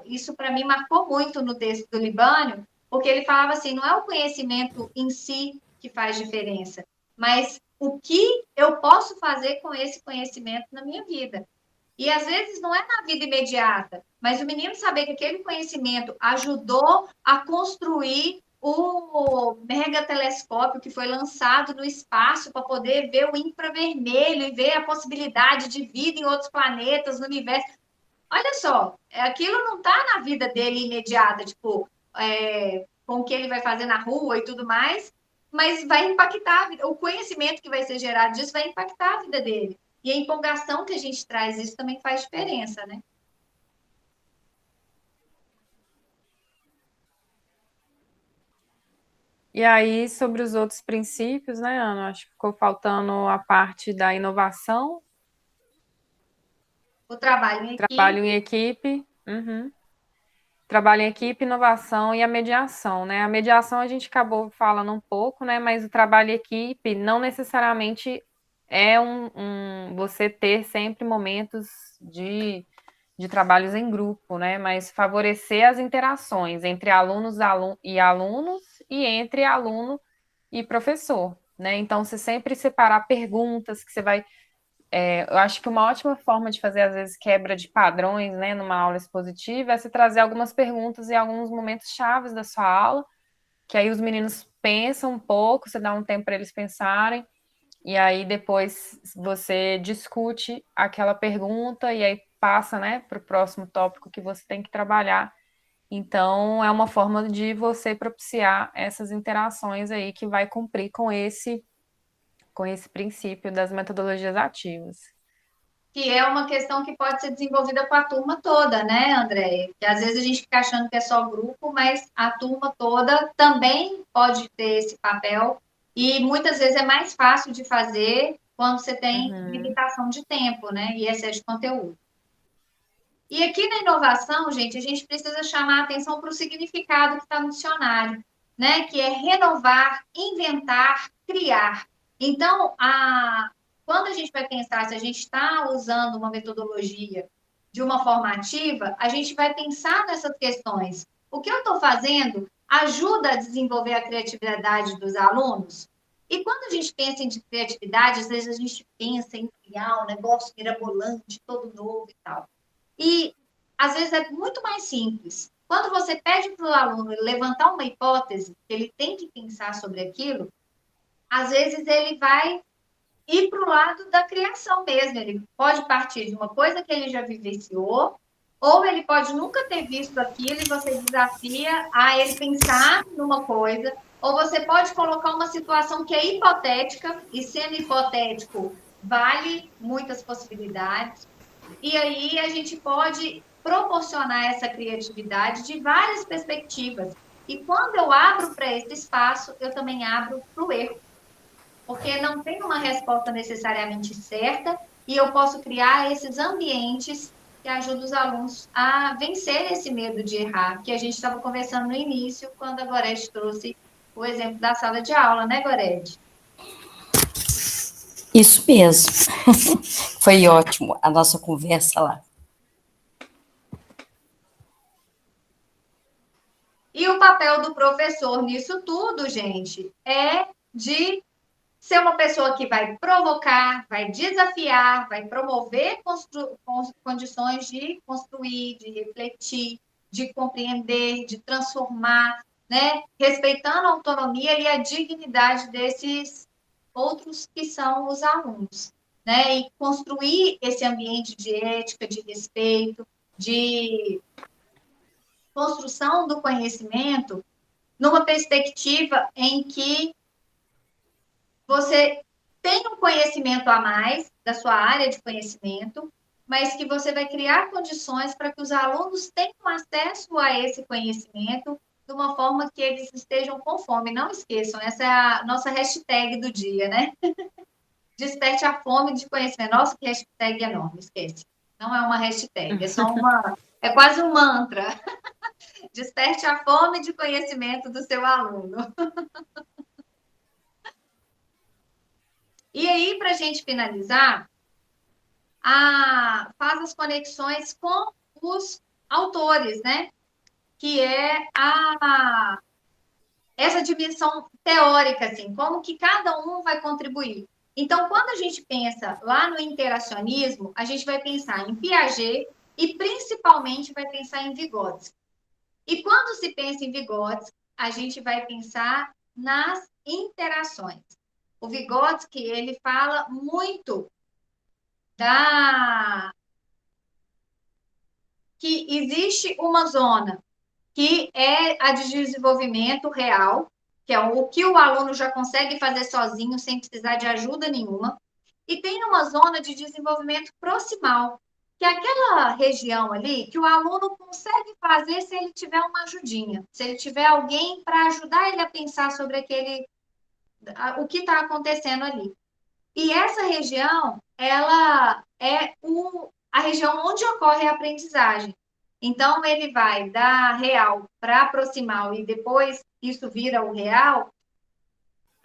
Isso, para mim, marcou muito no texto do Libânio, porque ele falava assim, não é o conhecimento em si que faz diferença, mas o que eu posso fazer com esse conhecimento na minha vida. E, às vezes, não é na vida imediata, mas o menino saber que aquele conhecimento ajudou a construir o megatelescópio que foi lançado no espaço para poder ver o infravermelho e ver a possibilidade de vida em outros planetas, no universo. Olha só, aquilo não está na vida dele imediata, tipo, com o que ele vai fazer na rua e tudo mais, mas vai impactar a vida. O conhecimento que vai ser gerado disso vai impactar a vida dele. E a empolgação que a gente traz, isso também faz diferença, né? E aí, sobre os outros princípios, né, Ana? Acho que ficou faltando a parte da inovação. O trabalho em equipe. Trabalho em equipe. Uhum. Trabalho em equipe, inovação e a mediação, né? A mediação a gente acabou falando um pouco, né? Mas o trabalho em equipe não necessariamente é você ter sempre momentos de trabalhos em grupo, né? Mas favorecer as interações entre e alunos e entre aluno e professor, né? Então, você sempre separar perguntas que você vai. Eu acho que uma ótima forma de fazer, às vezes, quebra de padrões, né, numa aula expositiva, é você trazer algumas perguntas em alguns momentos chaves da sua aula, que aí os meninos pensam um pouco, você dá um tempo para eles pensarem, e aí depois você discute aquela pergunta e aí passa, né, para o próximo tópico que você tem que trabalhar. Então, é uma forma de você propiciar essas interações aí que vai cumprir com esse princípio das metodologias ativas. Que é uma questão que pode ser desenvolvida com a turma toda, né, André? Que às vezes a gente fica achando que é só grupo, mas a turma toda também pode ter esse papel e muitas vezes é mais fácil de fazer quando você tem limitação de tempo, né, e excesso de conteúdo. E aqui na inovação, gente, a gente precisa chamar a atenção para o significado que está no dicionário, né, que é renovar, inventar, criar. Então, quando a gente vai pensar se a gente está usando uma metodologia de uma forma ativa, a gente vai pensar nessas questões. O que eu estou fazendo ajuda a desenvolver a criatividade dos alunos? E quando a gente pensa em criatividade, às vezes a gente pensa em criar um negócio mirabolante, todo novo e tal. E, às vezes, é muito mais simples. Quando você pede para o aluno levantar uma hipótese, que ele tem que pensar sobre aquilo, às vezes ele vai ir para o lado da criação mesmo. Ele pode partir de uma coisa que ele já vivenciou, ou ele pode nunca ter visto aquilo e você desafia a ele pensar numa coisa, ou você pode colocar uma situação que é hipotética, e sendo hipotético, vale muitas possibilidades. E aí a gente pode proporcionar essa criatividade de várias perspectivas. E quando eu abro para esse espaço, eu também abro para o erro, porque não tem uma resposta necessariamente certa e eu posso criar esses ambientes que ajudam os alunos a vencer esse medo de errar, que a gente estava conversando no início, quando a Gorete trouxe o exemplo da sala de aula, né, Gorete? Isso mesmo. Foi ótimo a nossa conversa lá. E o papel do professor nisso tudo, gente, é de ser uma pessoa que vai provocar, vai desafiar, vai promover condições de construir, de refletir, de compreender, de transformar, né? Respeitando a autonomia e a dignidade desses outros que são os alunos, né? E construir esse ambiente de ética, de respeito, de construção do conhecimento numa perspectiva em que você tem um conhecimento a mais da sua área de conhecimento, mas que você vai criar condições para que os alunos tenham acesso a esse conhecimento de uma forma que eles estejam com fome. Não esqueçam, essa é a nossa hashtag do dia, né? Desperte a fome de conhecimento. Nossa, que hashtag enorme, esquece. Não é uma hashtag, é só é quase um mantra. Desperte a fome de conhecimento do seu aluno. E aí, para a gente finalizar, faz as conexões com os autores, né? Que é essa dimensão teórica, assim, como que cada um vai contribuir. Então, quando a gente pensa lá no interacionismo, a gente vai pensar em Piaget e principalmente vai pensar em Vygotsky. E quando se pensa em Vygotsky, a gente vai pensar nas interações. O Vygotsky, ele fala muito que existe uma zona que é a de desenvolvimento real, que é o que o aluno já consegue fazer sozinho, sem precisar de ajuda nenhuma, e tem uma zona de desenvolvimento proximal, que é aquela região ali que o aluno consegue fazer se ele tiver uma ajudinha, se ele tiver alguém para ajudar ele a pensar sobre o que está acontecendo ali. E essa região, ela é a região onde ocorre a aprendizagem. Então, ele vai da real para proximal e depois isso vira o real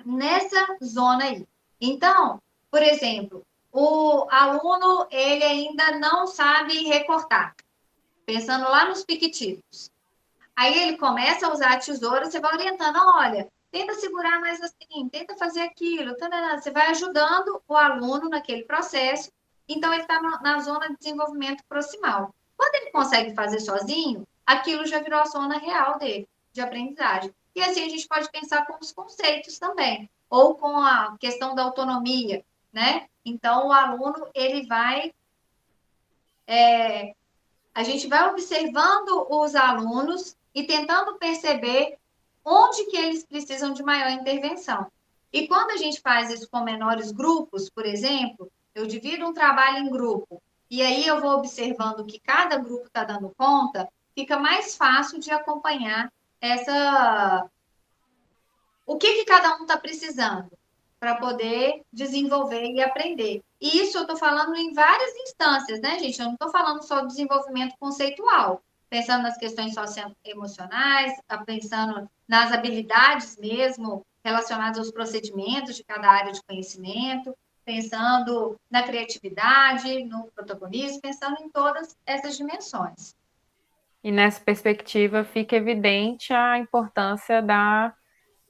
nessa zona aí. Então, por exemplo, o aluno, ele ainda não sabe recortar, pensando lá nos piquetitos. Aí ele começa a usar a tesoura, você vai orientando, olha, tenta segurar mais assim, tenta fazer aquilo, você vai ajudando o aluno naquele processo, então ele está na zona de desenvolvimento proximal. Quando ele consegue fazer sozinho, aquilo já virou a zona real dele, de aprendizagem. E assim a gente pode pensar com os conceitos também, ou com a questão da autonomia, né? Então, o aluno, ele vai... a gente vai observando os alunos e tentando perceber onde que eles precisam de maior intervenção. E quando a gente faz isso com menores grupos, por exemplo, eu divido um trabalho em grupo, e aí eu vou observando o que cada grupo está dando conta, fica mais fácil de acompanhar o que cada um está precisando para poder desenvolver e aprender. E isso eu estou falando em várias instâncias, né, gente? Eu não estou falando só do desenvolvimento conceitual, pensando nas questões socioemocionais, pensando nas habilidades mesmo relacionadas aos procedimentos de cada área de conhecimento, pensando na criatividade, no protagonismo, pensando em todas essas dimensões. E nessa perspectiva fica evidente a importância da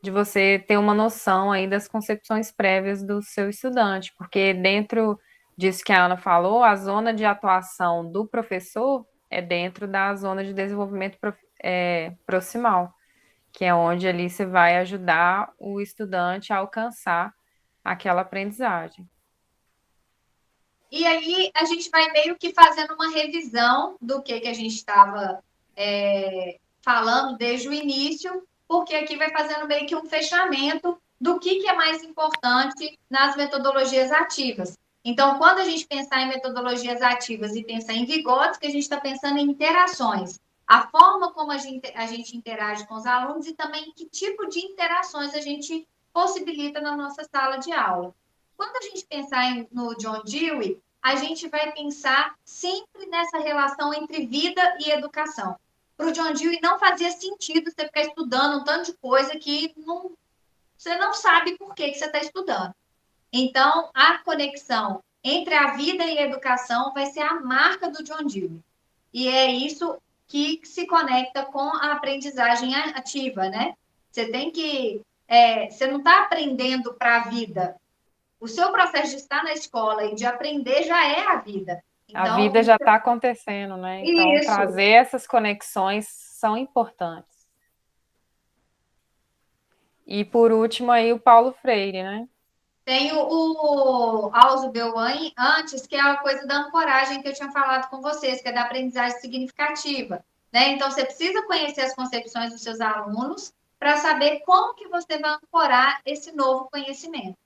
de você ter uma noção aí das concepções prévias do seu estudante, porque dentro disso que a Ana falou, a zona de atuação do professor é dentro da zona de desenvolvimento proximal, que é onde ali você vai ajudar o estudante a alcançar aquela aprendizagem. E aí a gente vai meio que fazendo uma revisão do que a gente estava falando desde o início, porque aqui vai fazendo meio que um fechamento do que é mais importante nas metodologias ativas. Então, quando a gente pensar em metodologias ativas e pensar em Vygotsky, a gente está pensando em interações. A forma como a gente interage com os alunos e também que tipo de interações a gente possibilita na nossa sala de aula. Quando a gente pensar no John Dewey, a gente vai pensar sempre nessa relação entre vida e educação. Para o John Dewey não fazia sentido você ficar estudando um tanto de coisa que você não sabe por que você está estudando. Então, a conexão entre a vida e a educação vai ser a marca do John Dewey. E é isso que se conecta com a aprendizagem ativa, né? Você tem que... você não está aprendendo para a vida. O seu processo de estar na escola e de aprender já é a vida. A Então, vida já está acontecendo, né? Então, isso. trazer essas conexões são importantes. E, por último, aí o Paulo Freire, né? Tem o Alzo Belwan antes, que é a coisa da ancoragem que eu tinha falado com vocês, que é da aprendizagem significativa. Né? Então, você precisa conhecer as concepções dos seus alunos para saber como que você vai ancorar esse novo conhecimento.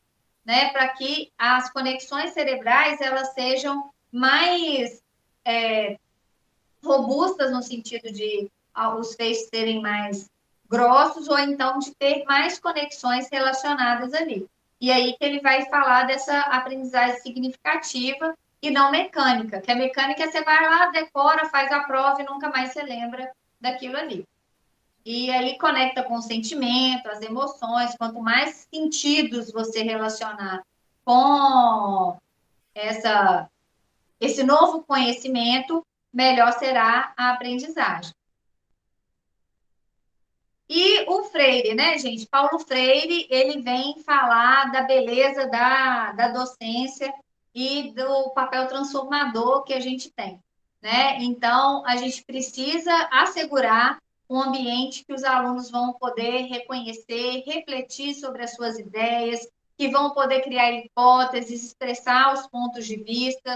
Né? Para que as conexões cerebrais elas sejam mais robustas no sentido de os feixes serem mais grossos ou então de ter mais conexões relacionadas ali. E aí que ele vai falar dessa aprendizagem significativa e não mecânica, que a mecânica você vai lá, decora, faz a prova e nunca mais se lembra daquilo ali. E aí conecta com o sentimento, as emoções, quanto mais sentidos você relacionar com esse novo conhecimento, melhor será a aprendizagem. E o Freire, né, gente? Paulo Freire, ele vem falar da beleza da docência e do papel transformador que a gente tem, né? Então, a gente precisa assegurar um ambiente que os alunos vão poder reconhecer, refletir sobre as suas ideias, que vão poder criar hipóteses, expressar os pontos de vista,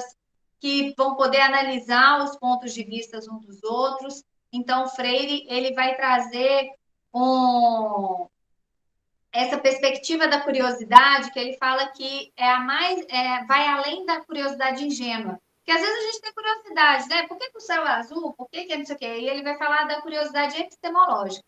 que vão poder analisar os pontos de vista uns dos outros. Então, Freire, ele vai trazer essa perspectiva da curiosidade, que ele fala que vai além da curiosidade ingênua. Porque às vezes a gente tem curiosidade, né? Por que o céu é azul? Por que não sei o quê? E ele vai falar da curiosidade epistemológica,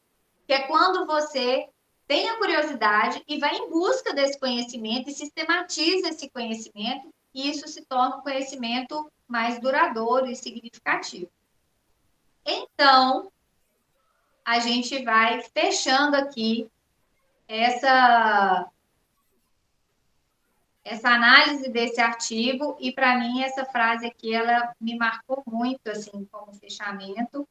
que é quando você tem a curiosidade e vai em busca desse conhecimento e sistematiza esse conhecimento, e isso se torna um conhecimento mais duradouro e significativo. Então, a gente vai fechando aqui essa análise desse artigo, e para mim essa frase aqui, ela me marcou muito, assim, como fechamento,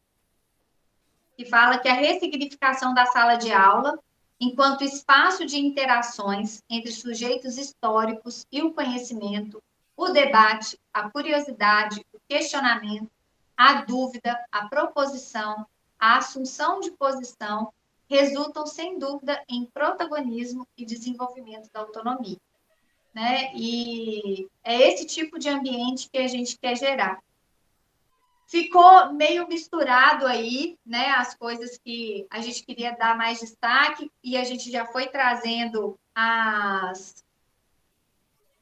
que fala que a ressignificação da sala de aula, enquanto espaço de interações entre sujeitos históricos e o conhecimento, o debate, a curiosidade, o questionamento, a dúvida, a proposição, a assunção de posição, resultam, sem dúvida, em protagonismo e desenvolvimento da autonomia. Né? E é esse tipo de ambiente que a gente quer gerar. Ficou meio misturado aí, né, as coisas que a gente queria dar mais destaque, e a gente já foi trazendo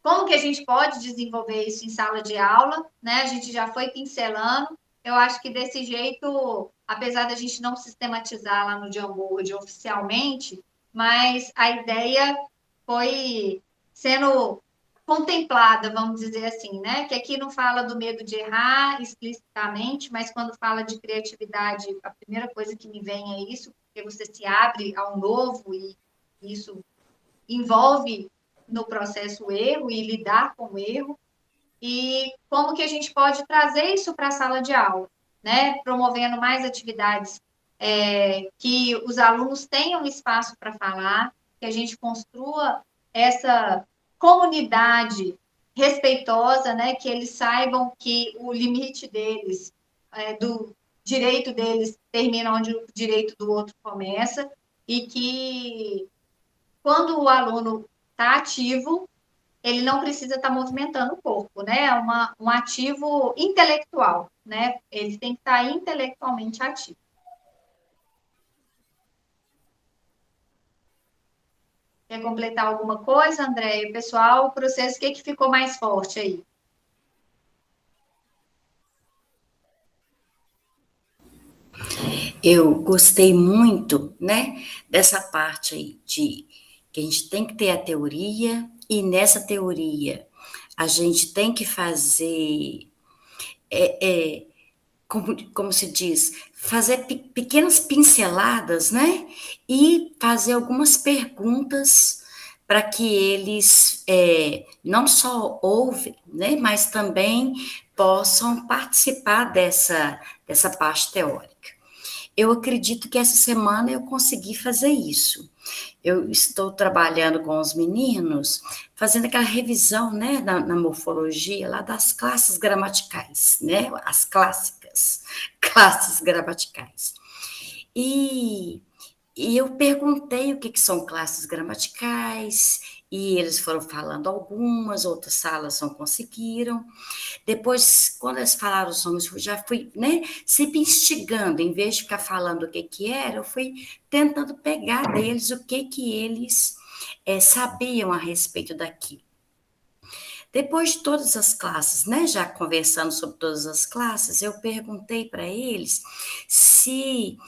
como que a gente pode desenvolver isso em sala de aula, né? A gente já foi pincelando. Eu acho que desse jeito, apesar da gente não sistematizar lá no Jamboard oficialmente, mas a ideia foi sendo contemplada, vamos dizer assim, né? Que aqui não fala do medo de errar explicitamente, mas quando fala de criatividade, a primeira coisa que me vem é isso, porque você se abre ao novo e isso envolve no processo o erro e lidar com o erro. E como que a gente pode trazer isso para a sala de aula, né? Promovendo mais atividades que os alunos tenham espaço para falar, que a gente construa essa comunidade respeitosa, né? Que eles saibam que o limite deles, do direito deles, termina onde o direito do outro começa, e que quando o aluno está ativo, ele não precisa estar movimentando o corpo, né? É um ativo intelectual, né? Ele tem que estar intelectualmente ativo. Quer completar alguma coisa, André? Pessoal, o processo, o que ficou mais forte aí? Eu gostei muito, né, dessa parte aí de que a gente tem que ter a teoria e nessa teoria a gente tem que fazer, como se diz, fazer pequenas pinceladas, né, e fazer algumas perguntas para que eles não só ouvem, né, mas também possam participar dessa parte teórica. Eu acredito que essa semana eu consegui fazer isso. Eu estou trabalhando com os meninos, fazendo aquela revisão, né, na morfologia, lá das classes gramaticais, né, as clássicas, classes gramaticais. E e eu perguntei o que são classes gramaticais, e eles foram falando algumas, outras salas não conseguiram. Depois, quando eles falaram os nomes, eu já fui, né, sempre instigando, em vez de ficar falando o que era, eu fui tentando pegar deles o que eles sabiam a respeito daquilo. Depois de todas as classes, né, já conversando sobre todas as classes, eu perguntei para eles se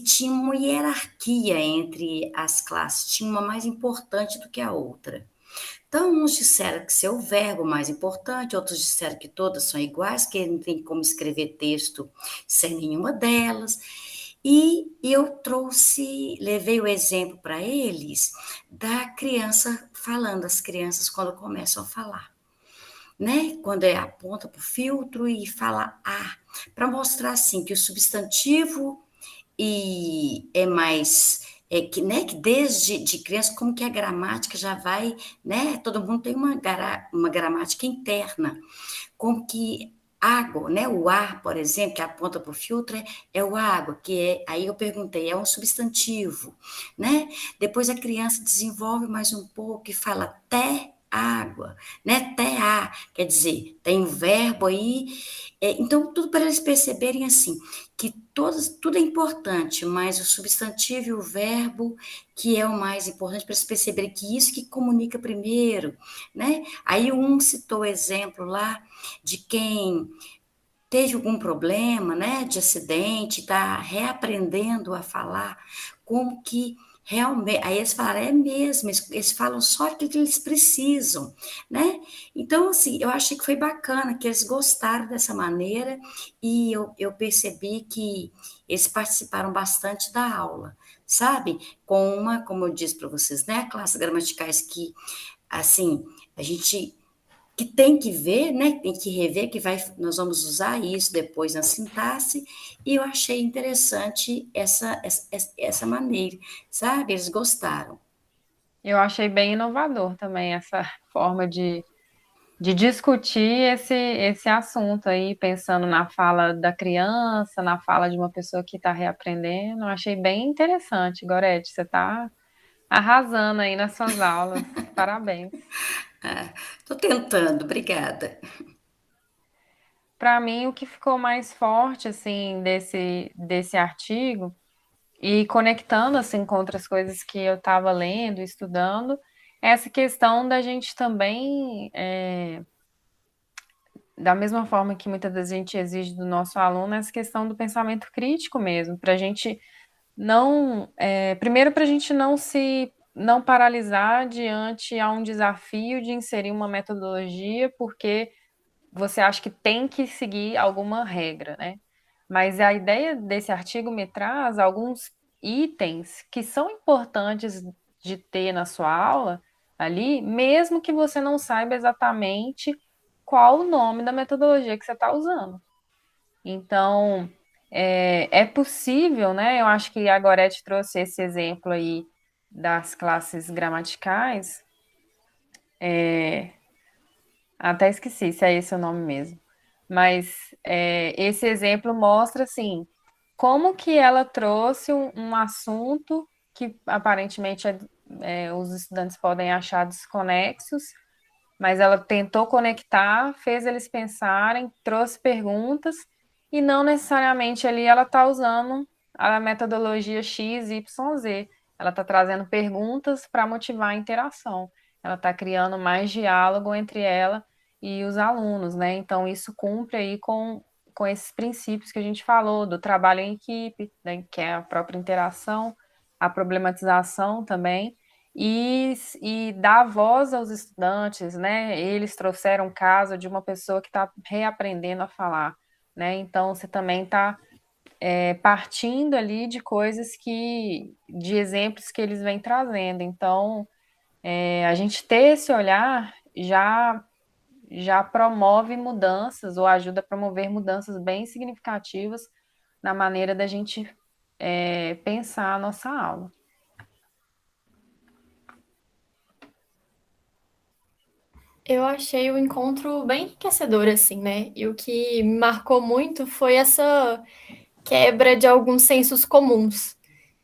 tinha uma hierarquia entre as classes, tinha uma mais importante do que a outra. Então, uns disseram que ser o verbo mais importante, outros disseram que todas são iguais, que não tem como escrever texto sem nenhuma delas. E eu levei o exemplo para eles da criança falando, as crianças quando começam a falar, né? Quando aponta para o filtro e fala para mostrar assim que o substantivo e é mais que, né, que desde de criança, como que a gramática já vai, né? Todo mundo tem uma gramática interna, como que água, né? O ar, por exemplo, que aponta para o filtro, é o água, aí eu perguntei, é um substantivo, né? Depois a criança desenvolve mais um pouco e fala até água, né? Té-á, quer dizer, tem um verbo aí. Então, tudo para eles perceberem assim, que tudo é importante, mas o substantivo e o verbo que é o mais importante para eles perceberem que isso que comunica primeiro, né? Aí um citou o exemplo lá de quem teve algum problema, né, de acidente, está reaprendendo a falar, como que realmente, aí eles falaram, é mesmo, eles falam só o que eles precisam, né? Então, assim, eu achei que foi bacana, que eles gostaram dessa maneira, e eu percebi que eles participaram bastante da aula, sabe? Como eu disse para vocês, né, classes gramaticais que, assim, a gente que tem que ver, né? Tem que rever, nós vamos usar isso depois na sintaxe, e eu achei interessante essa maneira, sabe? Eles gostaram. Eu achei bem inovador também essa forma de discutir esse assunto aí, pensando na fala da criança, na fala de uma pessoa que está reaprendendo. Eu achei bem interessante, Gorete. Você está arrasando aí nas suas aulas. Parabéns. Estou tentando, obrigada. Para mim, o que ficou mais forte assim desse artigo e conectando assim com outras coisas que eu estava lendo, estudando, é essa questão da gente também da mesma forma que muitas vezes a gente exige do nosso aluno, essa questão do pensamento crítico mesmo, para a gente não, primeiro para a gente não paralisar diante a um desafio de inserir uma metodologia, porque você acha que tem que seguir alguma regra, né? Mas a ideia desse artigo me traz alguns itens que são importantes de ter na sua aula ali, mesmo que você não saiba exatamente qual o nome da metodologia que você está usando. Então, É possível, né? Eu acho que a Gorete trouxe esse exemplo aí das classes gramaticais. Até esqueci se é esse o nome mesmo. Mas esse exemplo mostra, assim, como que ela trouxe um assunto que aparentemente os estudantes podem achar desconexos, mas ela tentou conectar, fez eles pensarem, trouxe perguntas, e não necessariamente ali ela está usando a metodologia X, Y, Z. Ela está trazendo perguntas para motivar a interação. Ela está criando mais diálogo entre ela e os alunos, né? Então, isso cumpre aí com esses princípios que a gente falou, do trabalho em equipe, né? Que é a própria interação, a problematização também, e dar voz aos estudantes, né? Eles trouxeram um caso de uma pessoa que está reaprendendo a falar, né? Então, você também está partindo ali de coisas de exemplos que eles vêm trazendo. Então, a gente ter esse olhar já promove mudanças ou ajuda a promover mudanças bem significativas na maneira da gente pensar a nossa aula. Eu achei o encontro bem enriquecedor, assim, né? E o que me marcou muito foi essa quebra de alguns sensos comuns.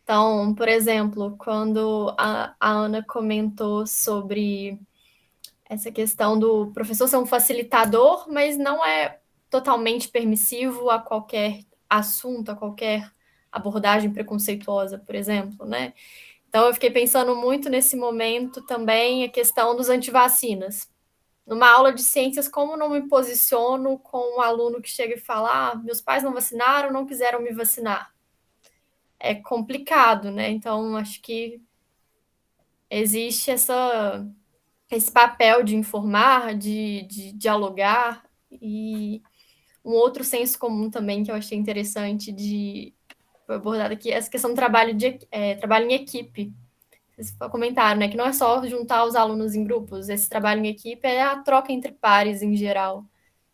Então, por exemplo, quando a Ana comentou sobre essa questão do professor ser um facilitador, mas não é totalmente permissivo a qualquer assunto, a qualquer abordagem preconceituosa, por exemplo, né? Então, eu fiquei pensando muito nesse momento também a questão dos antivacinas. Numa aula de ciências, como não me posiciono com um aluno que chega e fala: meus pais não vacinaram, não quiseram me vacinar? É complicado, né? Então, acho que existe esse papel de informar, de dialogar, e um outro senso comum também que eu achei interessante de foi abordado aqui é essa questão do trabalho em equipe. Vocês comentaram, né? Que não é só juntar os alunos em grupos, esse trabalho em equipe é a troca entre pares em geral.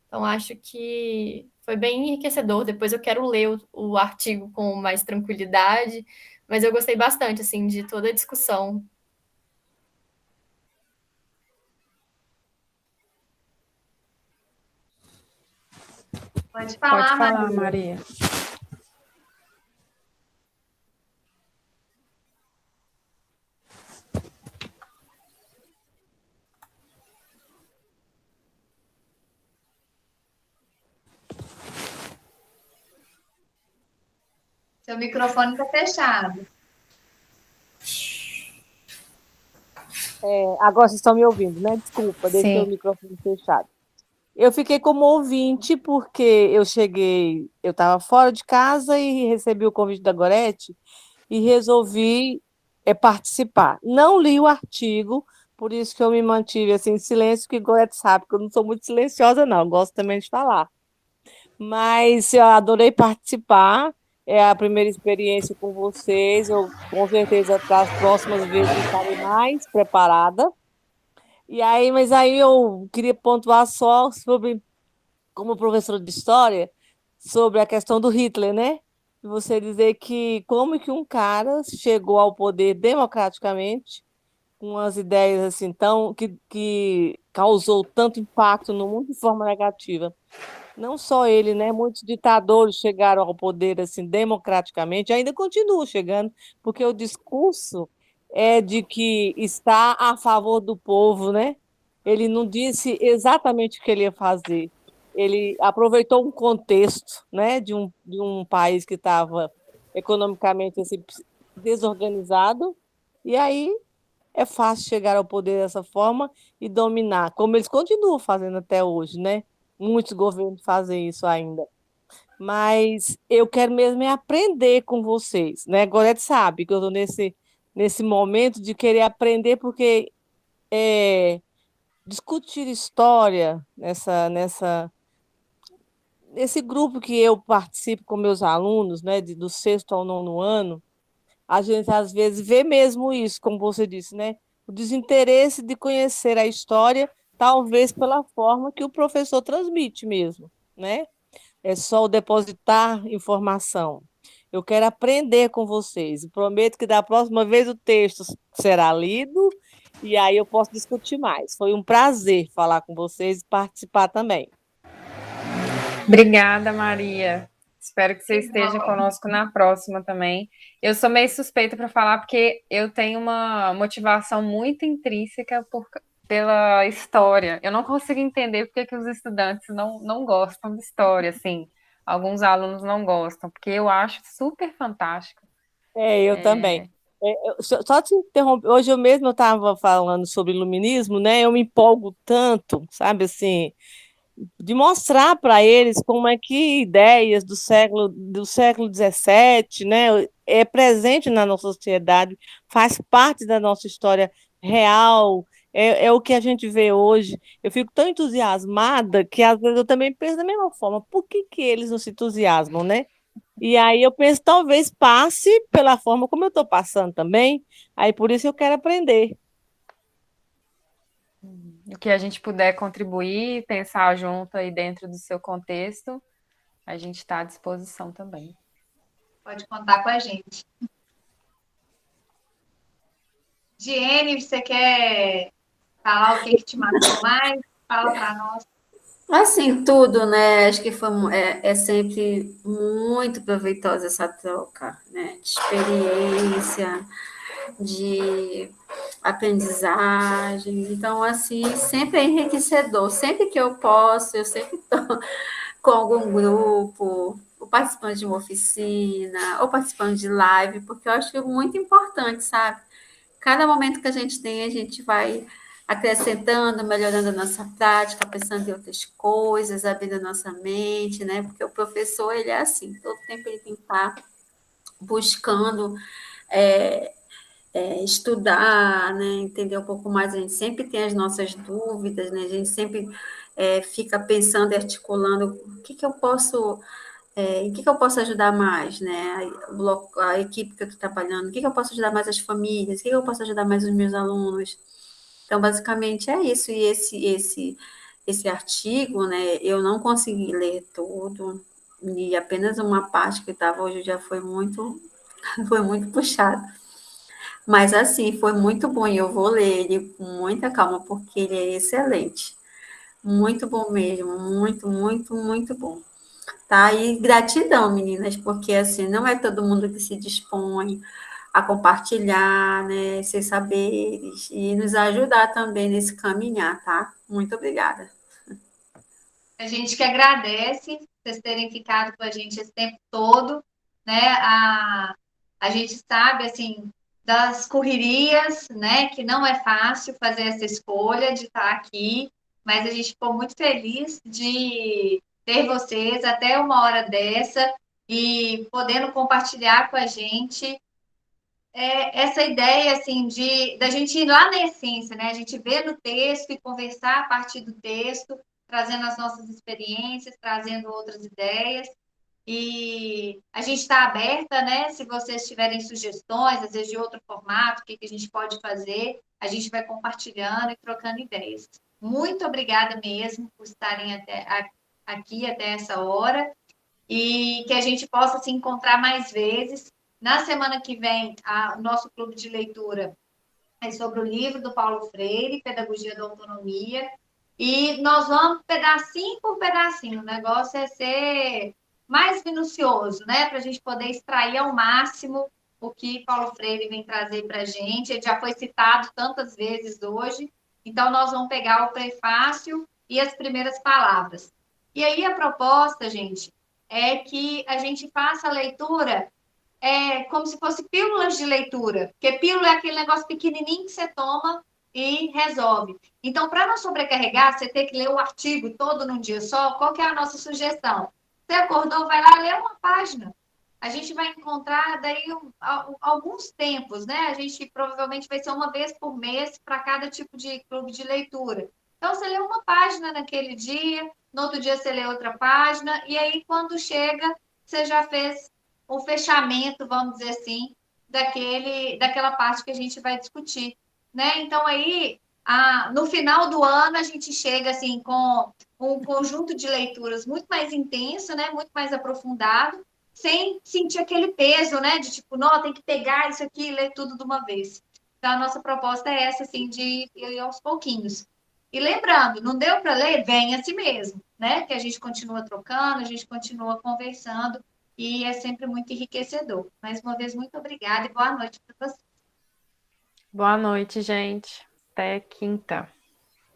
Então, acho que foi bem enriquecedor. Depois eu quero ler o artigo com mais tranquilidade, mas eu gostei bastante, assim, de toda a discussão. Pode Pode falar, falar, Maria. Maria. Seu microfone está fechado. Agora vocês estão me ouvindo, né? Desculpa, deixei o Sim. microfone fechado. Eu fiquei como ouvinte porque eu estava fora de casa e recebi o convite da Gorete e resolvi participar. Não li o artigo, por isso que eu me mantive assim, em silêncio, que Gorete sabe que eu não sou muito silenciosa, não, gosto também de falar. Mas eu adorei participar, é a primeira experiência com vocês, eu com certeza para as próximas vezes estarei mais preparada. Mas aí eu queria pontuar só sobre, como professora de história, sobre a questão do Hitler, né? Você dizer que como que um cara chegou ao poder democraticamente, com as ideias assim, tão, que causou tanto impacto no mundo de forma negativa. Não só ele, né? Muitos ditadores chegaram ao poder assim democraticamente, ainda continuam chegando, porque o discurso é de que está a favor do povo, né? Ele não disse exatamente o que ele ia fazer. Ele aproveitou um contexto, né, de um país que estava economicamente assim, desorganizado, e aí é fácil chegar ao poder dessa forma e dominar, como eles continuam fazendo até hoje, né? Muitos governos fazem isso ainda. Mas eu quero mesmo é aprender com vocês, né? Gorete sabe que eu estou nesse momento de querer aprender, porque discutir história nesse grupo que eu participo com meus alunos, né, do sexto ao nono ano, a gente às vezes vê mesmo isso, como você disse, né? O desinteresse de conhecer a história, talvez pela forma que o professor transmite mesmo, né? é só o depositar informação. Eu quero aprender com vocês. E prometo que da próxima vez o texto será lido e aí eu posso discutir mais. Foi um prazer falar com vocês e participar também. Obrigada, Maria. Espero que você Que esteja bom. conosco na próxima também. Eu sou meio suspeita para falar porque eu tenho uma motivação muito intrínseca pela história. Eu não consigo entender porque que os estudantes não gostam de história, assim. Alguns alunos não gostam, porque eu acho super fantástico. Eu também. Só te interromper, hoje eu mesmo estava falando sobre iluminismo, né? Eu me empolgo tanto, sabe assim, de mostrar para eles como é que ideias do século XVII, né, é presente na nossa sociedade, faz parte da nossa história real, é o que a gente vê hoje. Eu fico tão entusiasmada que às vezes eu também penso da mesma forma, por que que eles não se entusiasmam, né? E aí eu penso, talvez passe pela forma como eu estou passando também, aí por isso eu quero aprender. O que a gente puder contribuir, pensar junto aí dentro do seu contexto, a gente está à disposição também. Pode contar com a gente. Diene, você quer falar o que te marcou mais? Fala para nós. Assim, tudo, né? Acho que é sempre muito proveitosa essa troca, né? De experiência, de aprendizagem. Então, assim, sempre é enriquecedor. Sempre que eu posso, eu sempre estou com algum grupo, ou participando de uma oficina, ou participando de live, porque eu acho muito importante, sabe? Cada momento que a gente tem, a gente vai acrescentando, melhorando a nossa prática, pensando em outras coisas, abrindo a nossa mente, né? Porque o professor, ele é assim, todo tempo ele tem que estar buscando é, estudar, né? Entender um pouco mais. A gente sempre tem as nossas dúvidas, né? A gente sempre fica pensando e articulando o que eu posso em que eu posso ajudar mais, né? A equipe que eu estou trabalhando, o que eu posso ajudar mais as famílias, o que eu posso ajudar mais os meus alunos. Então, basicamente é isso. E esse artigo, né? Eu não consegui ler todo e apenas uma parte que estava hoje já foi muito foi muito puxado. Mas assim, foi muito bom e eu vou ler ele com muita calma porque ele é excelente. Muito bom mesmo, muito, muito, muito bom. Tá? E gratidão, meninas, porque assim, não é todo mundo que se dispõe a compartilhar, né, seus saberes e nos ajudar também nesse caminhar, tá? Muito obrigada. A gente que agradece vocês terem ficado com a gente esse tempo todo, né? A gente sabe, assim, das correrias, né? Que não é fácil fazer essa escolha de estar aqui, mas a gente ficou muito feliz de ter vocês até uma hora dessa e podendo compartilhar com a gente essa ideia, assim, da gente ir lá na essência, né? A gente ver no texto e conversar a partir do texto, trazendo as nossas experiências, trazendo outras ideias. E a gente está aberta, né? Se vocês tiverem sugestões, às vezes de outro formato, o que a gente pode fazer, a gente vai compartilhando e trocando ideias. Muito obrigada mesmo por estarem aqui até essa hora e que a gente possa se encontrar mais vezes. Na semana que vem, o nosso clube de leitura é sobre o livro do Paulo Freire, Pedagogia da Autonomia, e nós vamos pedacinho por pedacinho. O negócio é ser mais minucioso, né? Para a gente poder extrair ao máximo o que Paulo Freire vem trazer para a gente. Ele já foi citado tantas vezes hoje, então nós vamos pegar o prefácio e as primeiras palavras. E aí a proposta, gente, é que a gente faça a leitura como se fosse pílulas de leitura, porque pílula é aquele negócio pequenininho que você toma e resolve. Então, para não sobrecarregar, você ter que ler o artigo todo num dia só, qual que é a nossa sugestão? Você acordou, vai lá ler uma página. A gente vai encontrar daí alguns tempos, né? A gente provavelmente vai ser uma vez por mês para cada tipo de clube de leitura. Então, você lê uma página naquele dia, no outro dia você lê outra página, e aí, quando chega, você já fez o fechamento, vamos dizer assim, daquela parte que a gente vai discutir, né? Então, aí, no final do ano a gente chega assim com um conjunto de leituras muito mais intenso, né? Muito mais aprofundado, sem sentir aquele peso, né? De tipo, não, tem que pegar isso aqui e ler tudo de uma vez. Então, a nossa proposta é essa, assim, de ir aos pouquinhos. E lembrando, não deu para ler? Vem a si mesmo, né? Que a gente continua trocando, a gente continua conversando e é sempre muito enriquecedor. Mais uma vez, muito obrigada e boa noite para você. Boa noite, gente. Até quinta.